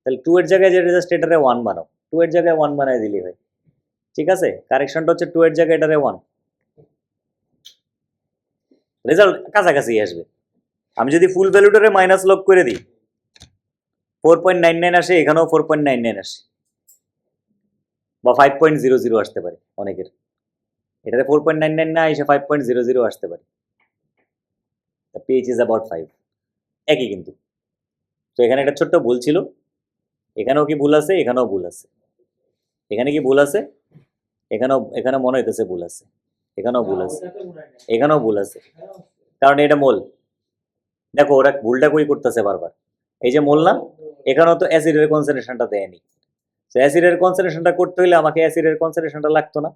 তাহলে 2 এর জায়গায় যেটা জাস্ট এটারে 1 বানাও, 2 এর জায়গায় 1 বানাই দিলেই হয়, ঠিক আছে। কারেকশনটা হচ্ছে 2 এর জায়গায় এটারে 1, রেজাল্ট কাছাকাছি আসবে। আমি যদি ফুল ভ্যালুটারে মাইনাস লক করে দিই 4.99 আসে, এখানেও 4.99 আসে, বা 5.00 আসতে পারে অনেকের, এটাতে 4.99 না এসে 5.00 আসতে পারে, পিএইচ ইজ অ্যাবাউট 5, একই কিন্তু। তো এখানে একটা ছোট্ট ভুল ছিল, এখানেও কি ভুল আছে, এখানেও ভুল আছে, এখানে কি ভুল আছে, এখানে মনে হইতেছে ভুল আছে, এখানেও ভুল আছে, এখানেও ভুল আছে, কারণ এটা মোল। দেখো ওরা ভুলটা কই করতেছে বারবার, এই যে মোল না, এখানেও তো অ্যাসিডের কনসেন্ট্রেশনটা দেয়নি, তো অ্যাসিডের কনসেন্ট্রেশনটা করতে হলে আমাকে অ্যাসিডের কনসেন্ট্রেশনটা লাগতো না,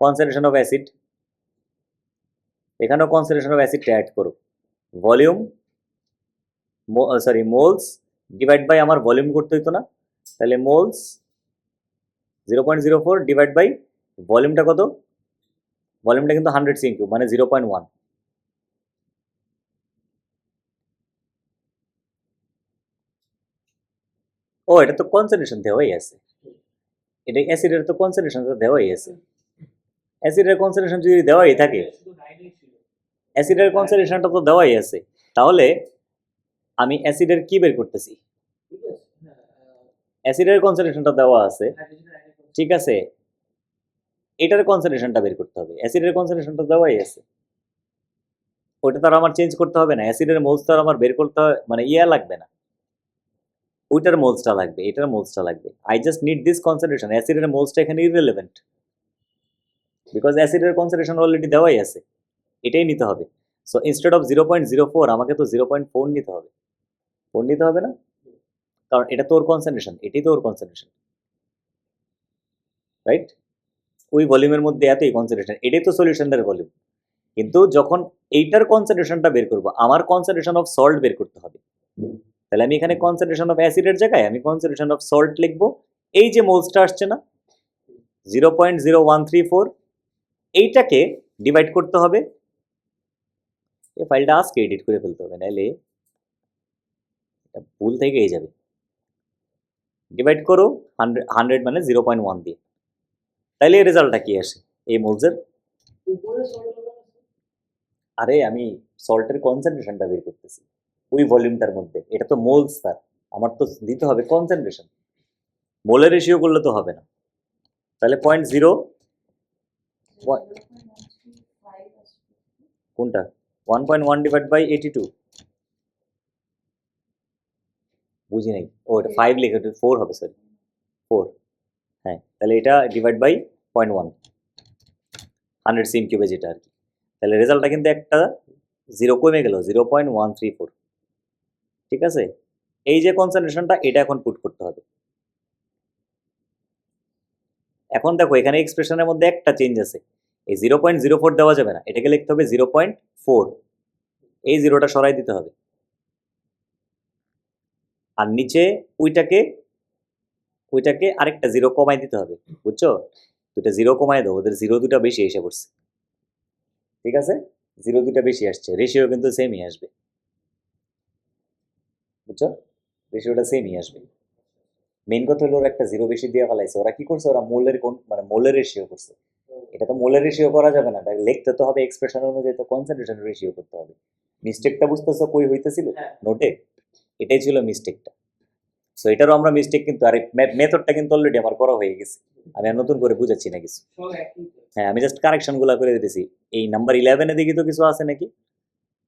কনসেন্ট্রেশন অফ অ্যাসিড, এখানেও কনসেন্ট্রেশন অফ অ্যাসিডটা অ্যাড করো, ভলিউম মোলস ডিভাইড বাই আমার ভলিউম করতে হইতো না, তাহলে মোলস 0.04 ডিভাইড বাই ভলিউমটা কত, ভলিউমটা কিন্তু 100 cm মানে 0.1, ও এটা তো কনসেন্ট্রেশন দেওয়াই আছে, এটা অ্যাসিডের তো কনসেন্ট্রেশনটা দেওয়াই আছে, অ্যাসিডের কনসেন্ট্রেশন যদি দেওয়াই থাকে, অ্যাসিডের কনসেন্ট্রেশনটা তো দেওয়াই আছে, তাহলে আমি অ্যাসিডের কি বের করতেছি, অ্যাসিডের কনসেন্ট্রেশনটা দেওয়া আছে, ঠিক আছে, এটার কনসেন্ট্রেশনটা বের করতে হবে, অ্যাসিডের কনসেন্ট্রেশনটা দেওয়াই আছে, ওটা তো আর আমার চেঞ্জ করতে হবে না, অ্যাসিডের মোলস তো আর আমার বের করতে মানে লাগবে না, ওইটার মোলসটা লাগবে, এটার মোলসটা লাগবে, I just need this concentration, অ্যাসিডের মোলসটা এখানে ইররিলেভেন্ট, বিকজ অ্যাসিডের কনসেন্ট্রেশন অলরেডি দেওয়াই আছে, এটাই নিতে হবে। সো ইনস্টেড অফ 0.04 আমাকে তো 0.4 নিতে হবে, 4 নিতে হবে না, কারণ এটা তো ওর কনসেন্ট্রেশন, এটাই তো ওর কনসেন্ট্রেশন, রাইট, ওই ভলিউমের মধ্যে এতই কনসেন্ট্রেশন, এটাই তো সলিউশনের ভলিউম, কিন্তু যখন এইটার কনসেন্ট্রেশনটা বের করব, আমার কনসেন্ট্রেশন অফ সল্ট বের করতে হবে। তাহলে আমি এখানে কনসেন্ট্রেশন অফ অ্যাসিডের জায়গায় আমি কনসেন্ট্রেশন অফ সল্ট লিখবো। এই যে মোলসটা আসছে না 0.0134, এইটাকে ডিভাইড করতে হবে। এই ফাইলটা আজকে এডিট করে ফেলতে হবে, নাহলে ভুল থেকেই যাবে। ডিভাইড করো 100 মানে 0.1 দিয়ে, তাহলে এই রেজাল্টটা কি আসে এই মোলসের? আরে আমি সল্টের কনসেন্ট্রেশনটা বের করতেছি ওই ভলিউমটার মধ্যে, এটা তো মোলস, তার আমার তো দিতে হবে কনসেন্ট্রেশন, মোলের রেশিও করলে তো হবে না। তাহলে 0.0 কোনটা 1.1 ডিভাইড বাই 82, বুঝি নাই। ও এটা 5 লিখে 4 হবে, সরি 4। হ্যাঁ, তাহলে এটা ডিভাইড বাই 0.1 100 সিম কিউবে যেটা আর কি। তাহলে রেজাল্টটা কিন্তু একটা 0 কমে গেল 0.134। ঠিক আছে, এই যে কনসেন্ট্রেশনটা এটা এখন পুট করতে হবে। এখন দেখো এখানে এক্সপ্রেশনের মধ্যে একটা চেঞ্জ আছে, এই 0.04 দেওয়া যাবে না, এটাকে লিখতে হবে 0.4, এই জিরোটা সরাই দিতে হবে। আর নিচে ওইটাকে আরেকটা জিরো কমাই দিতে হবে, বুঝছো? দুটা জিরো কমাই দাও, ওদের জিরো দুটা বেশি এসে পড়ছে। ঠিক আছে, জিরো দুটা বেশি আসছে, রেশিও কিন্তু সেমই আসবে, বুঝছো? রেশিওটা সেমই আসবে। মেইন কথা হলো ওরা একটা জিরো বেশি দিয়ে ফেলাইছে। ওরা কি করছে, ওরা মোলের কোন মানে মোলের রেশিও করছে। এটা তো মোলের রেশিও করা যাবে না, লিখতে তো হবে এক্সপ্রেশন অনুযায়ী, তো কনসেন্ট্রেশন রেশিও করতে হবে। মিস্টেকটা বুঝতেছো কই হইতেছিল? নোটে এটাই ছিল মিস্টেকটা। সো এটারও আমরা মিস্টেক কিন্তু, আর মেথডটা কিন্তু অলরেডি আমার করা হয়ে গেছে, আমি আর নতুন করে বুঝাচ্ছি না কিছু। হ্যাঁ, আমি জাস্ট কারেকশন গুলা করে দিতেছি। এই নাম্বার 11-এ দেখি তো কিছু আছে নাকি,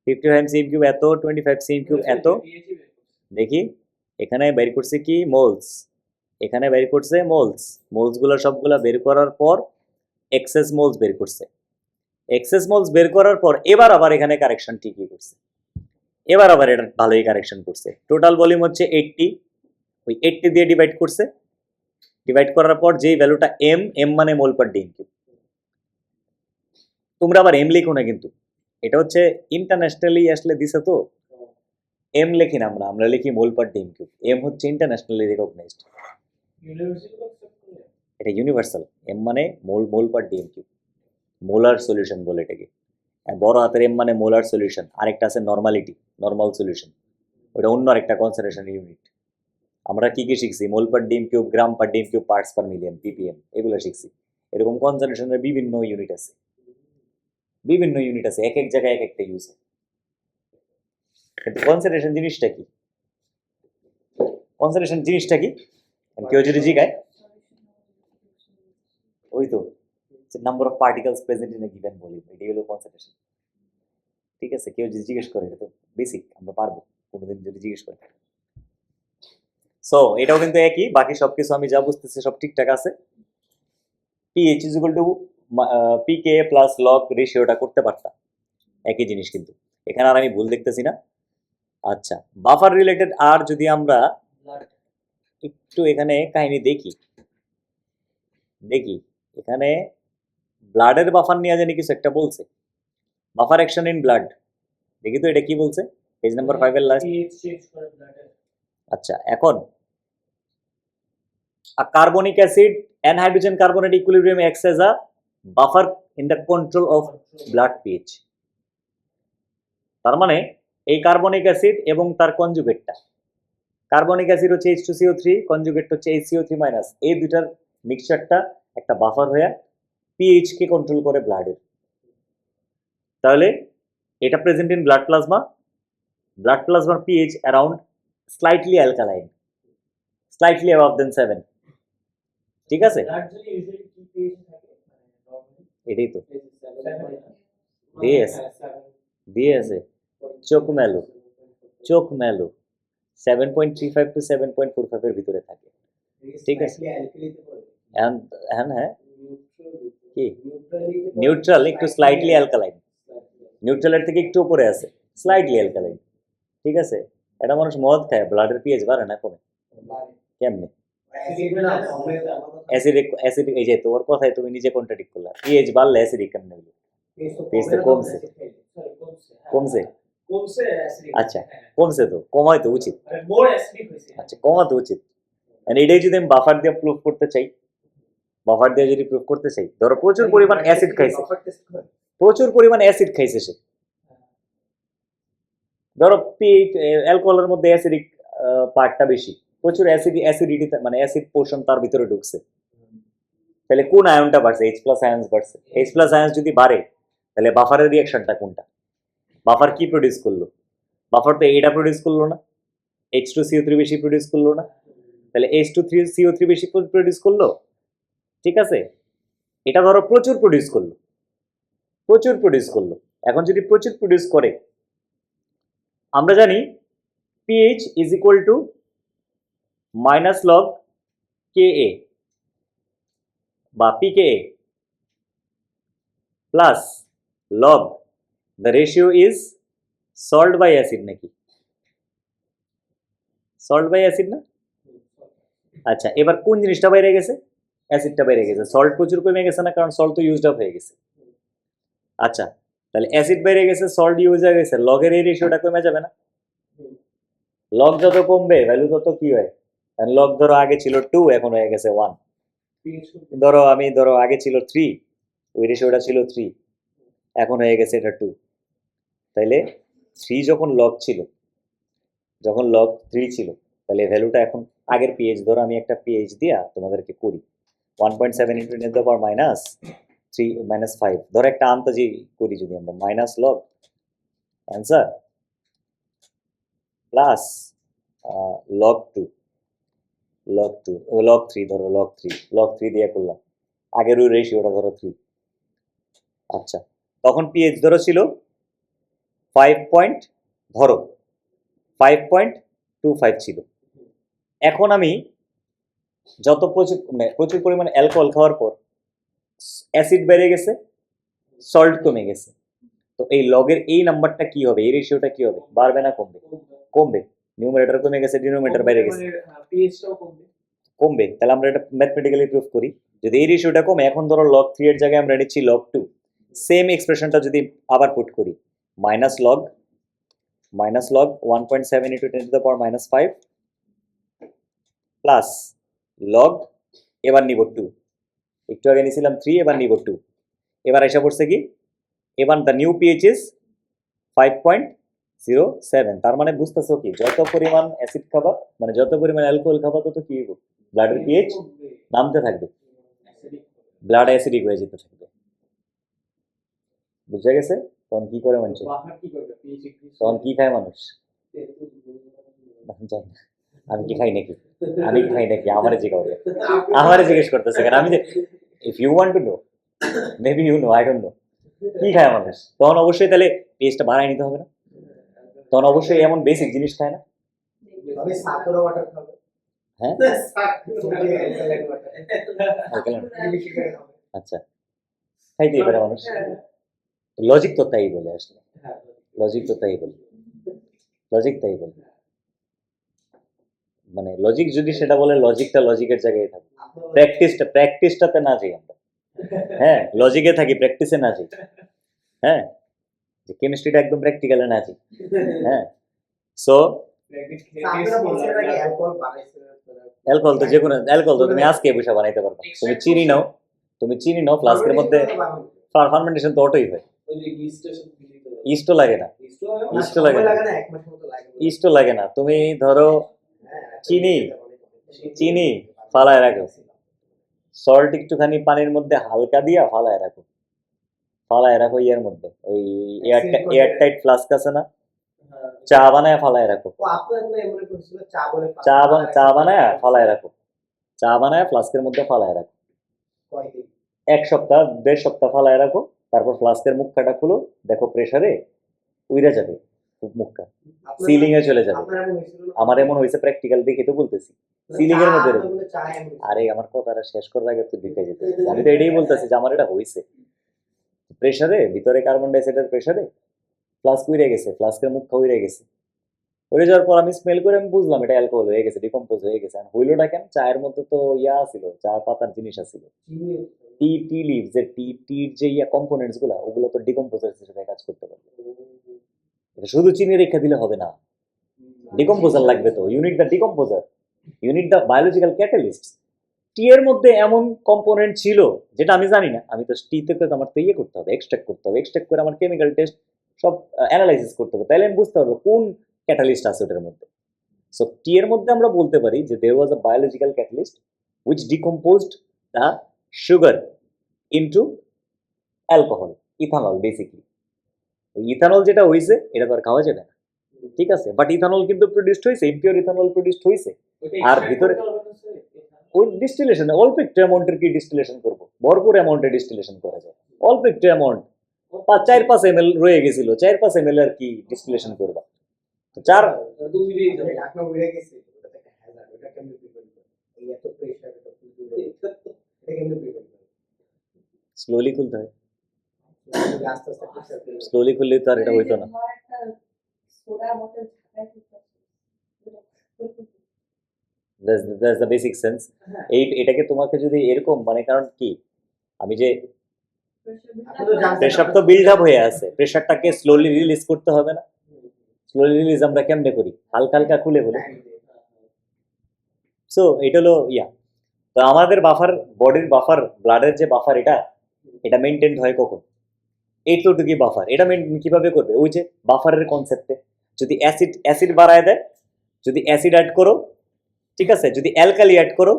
55 সিম কিউব এত, 25 সিম কিউব এত, দেখি এখানে বের করছে কি মোলস, এখানে বের করছে মোলস, মোলসগুলো সবগুলা বের করার পর এক্সেস মোলস বের করছে। এক্সেস মোলস বের করার পর এবার আবার এখানে কারেকশন ঠিকই করছে, এবার আবার এটা ভালোই কারেকশন করছে। টোটাল ভলিউম হচ্ছে 80, ওই 80 দিয়ে ডিভাইড করছে, ডিভাইড করার পর যেই ভ্যালুটা এম, এম মানে মোল পার ডিম কিউব। তোমরা আবার এম লিখো না কিন্তু, এটা হচ্ছে ইন্টারন্যাশনালি আসলে দিছে তো, এম লিখি না আমরা, আমরা লিখি মোল পার ডিম কিউব। এম হচ্ছে ইন্টারন্যাশনালি রিকগনাইজড, এটা ইউনিভার্সাল। এম মানে মোল পার ডিম কিউব, মোলার সলিউশন বলে এটাকে। বড় হাতের এম মানে মোলার সলিউশন, আরেকটা আছে নর্মালিটি, নর্মাল সলিউশন, ওটা অন্য আরেকটা কনসেন্ট্রেশন ইউনিট। আমরা কি কি শিখছি, মোল পার ডিম কিউব, গ্রাম পার ডিম cube, parts per million, PPM, এগুলো শিখছি। এরকম কনসেন্ট্রেশনের বিভিন্ন ইউনিট আছে, বিভিন্ন ইউনিট আছে, এক এক জায়গায় এক একটা ইউজ হয়। কিন্তু কনসেন্ট্রেশন জিনিসটা কি, কনসেন্ট্রেশন জিনিসটা কি কেউ যদি জিগায়, ওই তো number of particles present in a given volume, এটাই হলো কনসেন্ট্রেশন। ঠিক আছে, কেউ যদি জিজ্ঞেস করে, এটা তো বেসিক, আমরা পারবো কোনোদিন যদি জিজ্ঞেস করে। সো এটাও কিন্তু একই, বাকি সবকিছু আমি যা বুঝতেছি সব ঠিকঠাক আছে। PH is equal to pK plus log রেশিওটা করতে পারতাম, একই জিনিস কিন্তু এখানে আর আমি ভুল দেখতেছি না। আচ্ছা, বাফার রিলেটেড আর যদি আমরা একটু এখানে কাহিনী দেখি, এখানে ব্লাডের বাফার নিয়ে জানি কিছু একটা বলছে, বাফার অ্যাকশন ইন ব্লাড, দেখি তো এটা কি বলছে পেজ নাম্বার 5 এর লাস্ট। আচ্ছা, এখন a carbonic acid and hydrogen carbonate equilibrium acts as a buffer in the control of blood pH। তার মানে এই কার্বনিক অ্যাসিড এবং তার কনজুগেটটা, কার্বনিক অ্যাসিড হচ্ছে H2CO3, কনজুগেট হচ্ছে HCO3-, এই দুটার মিক্সচারটা একটা বাফার হয়ে পিএইচ কে কন্ট্রোল করে ব্লাডের। তাহলে এটা present in blood plasma, blood প্লাজমার pH around slightly alkaline, slightly above than 7। ঠিক আছে, এটাই তো দিয়ে আছে চোখ মেলো, চোখ মেলো 7.35 টু 7.45 এর ভিতরে থাকে। ঠিক আছে, হ্যাঁ কি নিউট্রাল, একটু স্লাইটলি অ্যালকালাইন, নিউট্রালের থেকে একটু উপরে আছে, স্লাইটলি অ্যালকালাইন। ঠিক আছে, এটা মানুষ মদ খায়, ব্লাডের পিএইচ বাড়ে না কমে, কেমনে? অ্যাসিড, এই যে তোমার কথায় তুমি নিজে কন্ট্রাডিক্ট করলা, পিএইচ বাড়লে অ্যাসিডিক কেমনে হলো? পেজ তো কমছে কমছে আচ্ছা কমছে তো কমাই তো উচিত আচ্ছা কমা তো উচিত মানে এটাই যদি আমি বাফার দিয়ে প্রুফ করতে চাই বাফার দিয়ে যদি প্রুফ করতে চাই ধরো প্রচুর পরিমাণ অ্যাসিড খাইছে প্রচুর পরিমাণ অ্যাসিড খাইছে সে ধরো অ্যালকোহলের মধ্যে অ্যাসিডিক পার্টটা বেশি প্রচুর অ্যাসিডিটি মানে অ্যাসিড পোর্শন তার ভিতরে ঢুকছে তাহলে কোন আয়নটা বাড়ছে এইচ প্লাস আয়ন্স বাড়ছে এইচ প্লাস আয়ন্স যদি বাড়ে তাহলে বাফারের রিয়াকশনটা কোনটা বাফার কি প্রডিউস করলো বাফার তো এটা প্রডিউস করলো না H2CO3 বেশি প্রডিউস করলো না তাহলে H2CO3 বেশি প্রডিউস করলো ঠিক আছে এটা ধরো প্রচুর প্রডিউস করলো এখন যদি প্রচুর প্রডিউস করে আমরা জানি pH is equal to minus log KA বা pKa plus log the ratio is salt by acid নাকি সল্ট বাই অ্যাসিড না আচ্ছা এবার কোন জিনিসটা বাইরে গেছে অ্যাসিডটা বাইরে গেছে সল্ট প্রচুর কমে গেছে না কারণ সল্ট তো ইউজড আপ হয়ে গেছে আচ্ছা তাহলে অ্যাসিড বাইরে গেছে সল্ট ইউজ হয়ে গেছে লগের এই রেশিওটা কমে যাবে না লগ যত কমবে ভ্যালু তত কি হয় লগ ধরো আগে ছিল 2 এখন হয়ে গেছে 1 ধরো আগে ছিল 3 ওই রেশিওটা ছিল 3 এখন হয়ে গেছে এটা 2 তাইলে 3 যখন লগ 3 ছিল তাহলে ভ্যালুটা এখন আগের পিএইচ ধরো আমি একটা পিএইচ দিয়া তোমাদেরকে করি 1.7 ইন্টু 10 পাওয়ার মাইনাস 3 মাইনাস 5 ধরো একটা আন্তাজি করি যদি আমরা minus log answer plus log 3 ধরো লগ 3 দিয়ে করলাম আগের ওই রেশিওটা ধরো 3 আচ্ছা তখন পিএইচ ধরো ছিল 5.25 ছিল এখন আমি যত প্রচুর পরিমাণ অ্যালকোহল খাওয়ার পর অ্যাসিড বেড়ে গেছে সল্ট কমে গেছে তো এই লগের এই নাম্বারটা কি হবে এই রেশিওটা কি হবে বাড়বে না কমবে নিউমারেটর কমে গেছে ডিনোমিনেটর বেড়ে গেছে কমবে তাহলে আমরা এটা ম্যাথমেটিক্যালি প্রুফ করি যদি এই রেশিওটা কমে এখন ধরো লগ 3 এর জায়গায় আমরা নিচ্ছি লগ 2 সেম এক্সপ্রেশনটা যদি আবার পুট করি minus log 1.7 into 10 to the power minus 5 plus log এবার নিব 2 একটু আগে নিয়েছিলাম 3 এবার নিব 2 এবার এসে পড়ছে কি এবার দ্য নিউ পিএইচ ইজ 5.07 তার মানে বুঝতেছো কি যত পরিমাণ অ্যাসিড খাবা মানে যত পরিমাণ অ্যালকোহল খাবা তত কি হইব ব্লাডের পিএইচ নামতে থাকবে ব্লাড অ্যাসিডিক হয়ে যেতে থাকবে বুঝা গেছে তখন কি করে মানুষ তখন কি খায় মানুষ আমি কি খাই নাকি আমারে জিজ্ঞেস করতেছে কেন আমি যে if you want to know maybe you know I don't know কি খায় মানুষ তখন অবশ্যই তাহলে পেজটা বাড়ায় নিতে হবে না তখন অবশ্যই এমন বেসিক জিনিস খায় না হ্যাঁ আচ্ছা খাইতেই পারে মানুষ লজিক তো তাই বলে আসলে লজিক তাই বলে মানে লজিক যদি সেটা বলে লজিকটা লজিকের জায়গায় থাকে প্র্যাকটিসটাতে না যাই আমরা হ্যাঁ লজিকে থাকি প্র্যাকটিসে না যাই হ্যাঁ যে কেমিস্ট্রিটা একদম প্র্যাকটিক্যালে না যাই হ্যাঁ সো অ্যালকোহল তো যেকোনো অ্যালকোহল তো তুমি আজকে বসে বানাইতে পারবে তুমি চিনি নাও ফ্লাস্কের মধ্যে ফার্মেন্টেশন তো অটোই হয় ইস্টও লাগে না ইস্টও লাগে না তুমি ধরো চিনি ফালায় রাখো সল্ট একটুখানি পানির মধ্যে হালকা দিয়া ফালায় রাখো ইয়ের মধ্যে ওই এয়ারটাইট ফ্লাস্ক আছে না চা বানায় ফালায় রাখো চা বানায় ফ্লাস্কের মধ্যে ফালায় রাখো 1 সপ্তাহ 1.5 সপ্তাহ ফালায় রাখো তারপর ফ্লাস্কের মুখটা খুলো দেখো প্রেসারে উইরা যাবে মুখটা সিলিং এ চলে যাবে আমার এমন হয়েছে প্র্যাকটিক্যাল দেখে তো বলতেছি সিলিং এর মধ্যে আরে আমার কথাটা শেষ করার আগে তুই ঢুকে যেতে আমি তো এটাই বলতেছি যে আমার এটা হয়েছে প্রেসারে ভিতরে কার্বন ডাই অক্সাইডের প্রেসারে ফ্লাস্ক উইরে গেছে ফ্লাস্কের মুখ উইরে গেছে হয়ে যাওয়ার পর আমি স্মেল করে আমি বুঝলাম এটা অ্যালকোহল হয়ে গেছে, ডিকম্পোজ হয়ে গেছে। আর হইলোটা কেন? চায়ের মধ্যে তো ইয়া ছিল, চা পাতার জিনিস আছিল, টি টি লিভস এর টির যে ইয়া কম্পোনেন্টস গুলা, ওগুলো তো ডিকম্পোজার হিসেবে কাজ করতে পারবে। এটা শুধু চিনি রেখে দিলে হবে না, ডিকম্পোজার লাগবে তো। You need the decomposer, you need the biological catalyst. টি এর মধ্যে এমন কম্পোনেন্ট ছিল যেটা আমি জানি না, আমি তো টি থেকে আমার তো ইয়ে করতে হবে, এক্সট্রাক্ট করতে হবে, এক্সট্রাক্ট করে আমার কেমিক্যাল টেস্ট সব অ্যানালাইসিস করতে হবে, তাইলে আমি বুঝতে পারবো কোন ক্যাটালিস্ট আছে ওটার মধ্যে। সো টি এর মধ্যে আমরা বলতে পারি যে there was a biological catalyst which decomposed the sugar into alcohol, ethanol basically. ওই ইথানল যেটা হয়েছে এটা তো আর খাওয়া যাবে না, ঠিক আছে, বাট ইথানল কিন্তু প্রডিউসড হয়েছে, ইম্পিওর ইথানল প্রডিউসড হয়েছে। আর ভিতরে ওই ডিস্টিলেশন অল্প একটু অ্যামাউন্টের কি ডিস্টিলেশন করব, ভরপুর অ্যামাউন্টে ডিস্টিলেশন করা যায়, অল্প একটু অ্যামাউন্ট 4-5 ml রয়ে গেছিল, 4-5 ml আর কি ডিস্টিলেশন করবা, তো 4 স্লোলি খুলতে হয়, স্লোলি খুললে তো আর এটা হইতো না। That's the basic sense. এই এটাকে তোমাকে যদি এরকম মানে, কারণ কি আমি যে প্রেশার তো বিল্ড আপ হয়ে আছে, প্রেশারটাকে স্লোলি রিলিজ করতে হবে না? স্লোলি রিলিজ আমরা কেমনে করি? হালকা হালকা খুলে বলে। সো এটা হলো ইয়া। তো আমাদের বাফার, বডির বাফার, ব্লাডের যে বাফার, এটা মেনটেন হয় কখন? এইটুকু বাফার। এটা মেনটেন কিভাবে করবে? ওই যে বাফারের কনসেপ্টে যদি অ্যাসিড বাড়ায় দেয়, যদি অ্যাসিড অ্যাড করো, ঠিক আছে, যদি অ্যালকালি অ্যাড করো,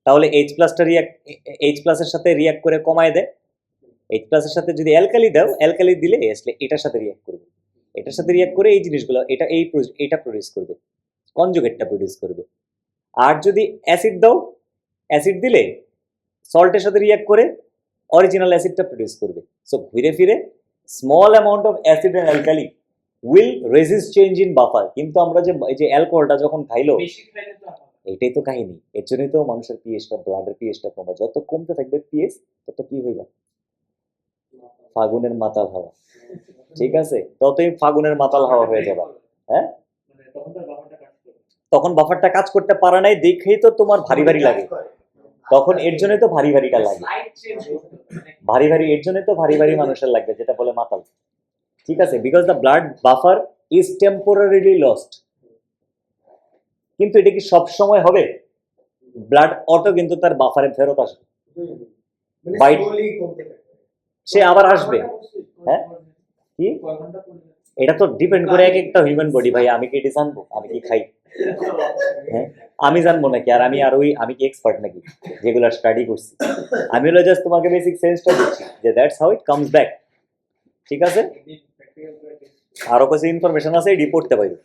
তাহলে এইচ প্লাসের সাথে রিয়াক্ট করে কমায় দেয়। এইচ প্লাসের সাথে যদি অ্যালকালি দাও, অ্যালকালি দিলে আসলে এটার সাথে রিয়াক্ট করবে, এটার সাথে রিয়াক্ট করে এই জিনিসগুলো এটা প্রডিউস করবে, কনজুগেটটা প্রডিউস করবে। আর যদি অ্যাসিড দাও, অ্যাসিড দিলে সল্টের সাথে রিয়াক্ট করে অরিজিনাল অ্যাসিডটা প্রডিউস করবে। সো ঘুরে ফিরে small amount of acid and alkali will resist change in buffer. কিন্তু আমরা যে অ্যালকোহলটা যখন খাইলো, এটাই তো কাহিনী। এর জন্যই তো মানুষের পিএইচটা, ব্লাডের পিএইচটা কমে। যত কমতে থাকবে পিএইচ, তত কি হইবা? ফাগুনের মাতাল হাওয়া, ঠিক আছে, ততই ফাগুনের মাতাল হাওয়া হয়ে যাবা। হ্যাঁ, তখন বাফারটা কাজ করতে পারে নাই, দেখেই তো তোমার ভারী ভারী লাগে, তখন এর জন্যই তো ভারী ভারীটা লাগে, ভারী ভারী, এর জন্যই তো ভারী ভারী মানুষের লাগবে, যেটা বলে মাতাল, ঠিক আছে, because the blood buffer is temporarily lost. কিন্তু এটা কি সব সময় হবে? ব্লাড অটো কিন্তু তার বাফারে ফেরত আসবে, সে আবার আসবে। হ্যাঁ, কি এটা তো ডিপেন্ড করে এক একটা হিউম্যান বডি। ভাই আমি কি এটা জানবো? আমি কি খাই? হ্যাঁ, আমি জানবো নাকি? আর আমি কি এক্সপার্ট নাকি যেগুলো স্টাডি করছি? আমি হলো জাস্ট তোমাকে বেসিক সেন্সটা দিচ্ছি যে that's how it comes back, ঠিক আছে। আরো কিছু ইনফরমেশন আছে, এডি পড়তে পাইবে,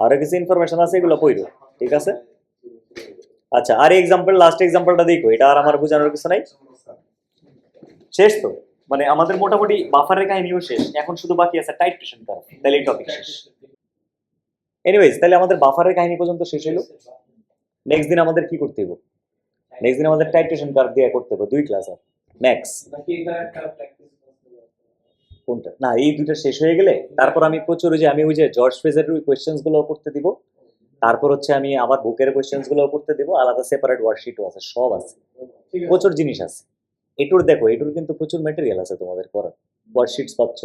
আরো কিছু ইনফরমেশন আছে, এগুলো পড়ো, ঠিক আছে। আচ্ছা, আর এক্সাম্পল, লাস্ট এক্সাম্পলটা দেখো, এটা আর আমার বোঝানোর কিছু নাই, শেষ তো। মানে আমাদের মোটামুটি বাফারের কাহিনীও শেষ, এখন শুধু বাকি আছে টাইট্রেশন করা, তাহলে এই টপিক শেষ। এনিওয়েজ, তাহলে আমাদের বাফারের কাহিনী পর্যন্ত শেষ হলো। নেক্সট দিন আমাদের কি করতে হবে? নেক্সট দিন আমাদের টাইট্রেশন কার্ভ দিয়ে করতে হবে, 2 ক্লাস আর ম্যাক্স। কোনটা? না, এই দুটো শেষ হয়ে গেলে তারপর আমি প্রচুর ওই যে জর্জ ফ্রেজার কোয়েশ্চেন্স গুলো করতে দিব, তারপর হচ্ছে আমি আবার বুকের কোয়েশ্চেন্স গুলো করতে দিব, আলাদা সেপারেট ওয়ার্কশিটও আছে, সব আছে, প্রচুর জিনিস আছে। এটুর দেখো, এটুর কিন্তু প্রচুর ম্যাটেরিয়াল আছে তোমাদের করার, ওয়ার্কশিটস পাচ্ছ,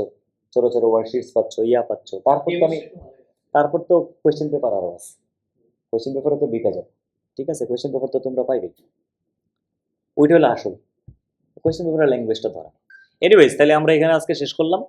ছোট ছোট ওয়ার্কশিটস পাচ্ছ, পাচ্ছ। তারপর তো কোয়েশ্চেন পেপার আরো আছে, কোয়েশ্চেন পেপারও তো বিকা যায়, ঠিক আছে, কোয়েশ্চেন পেপার তো তোমরা পাইবে, ওইটা হলো আসল কোয়েশ্চেন পেপারের ল্যাঙ্গুয়েজটা ধরা। এনিওয়েজ, তাহলে আমরা এখানে আজকে শেষ করলাম।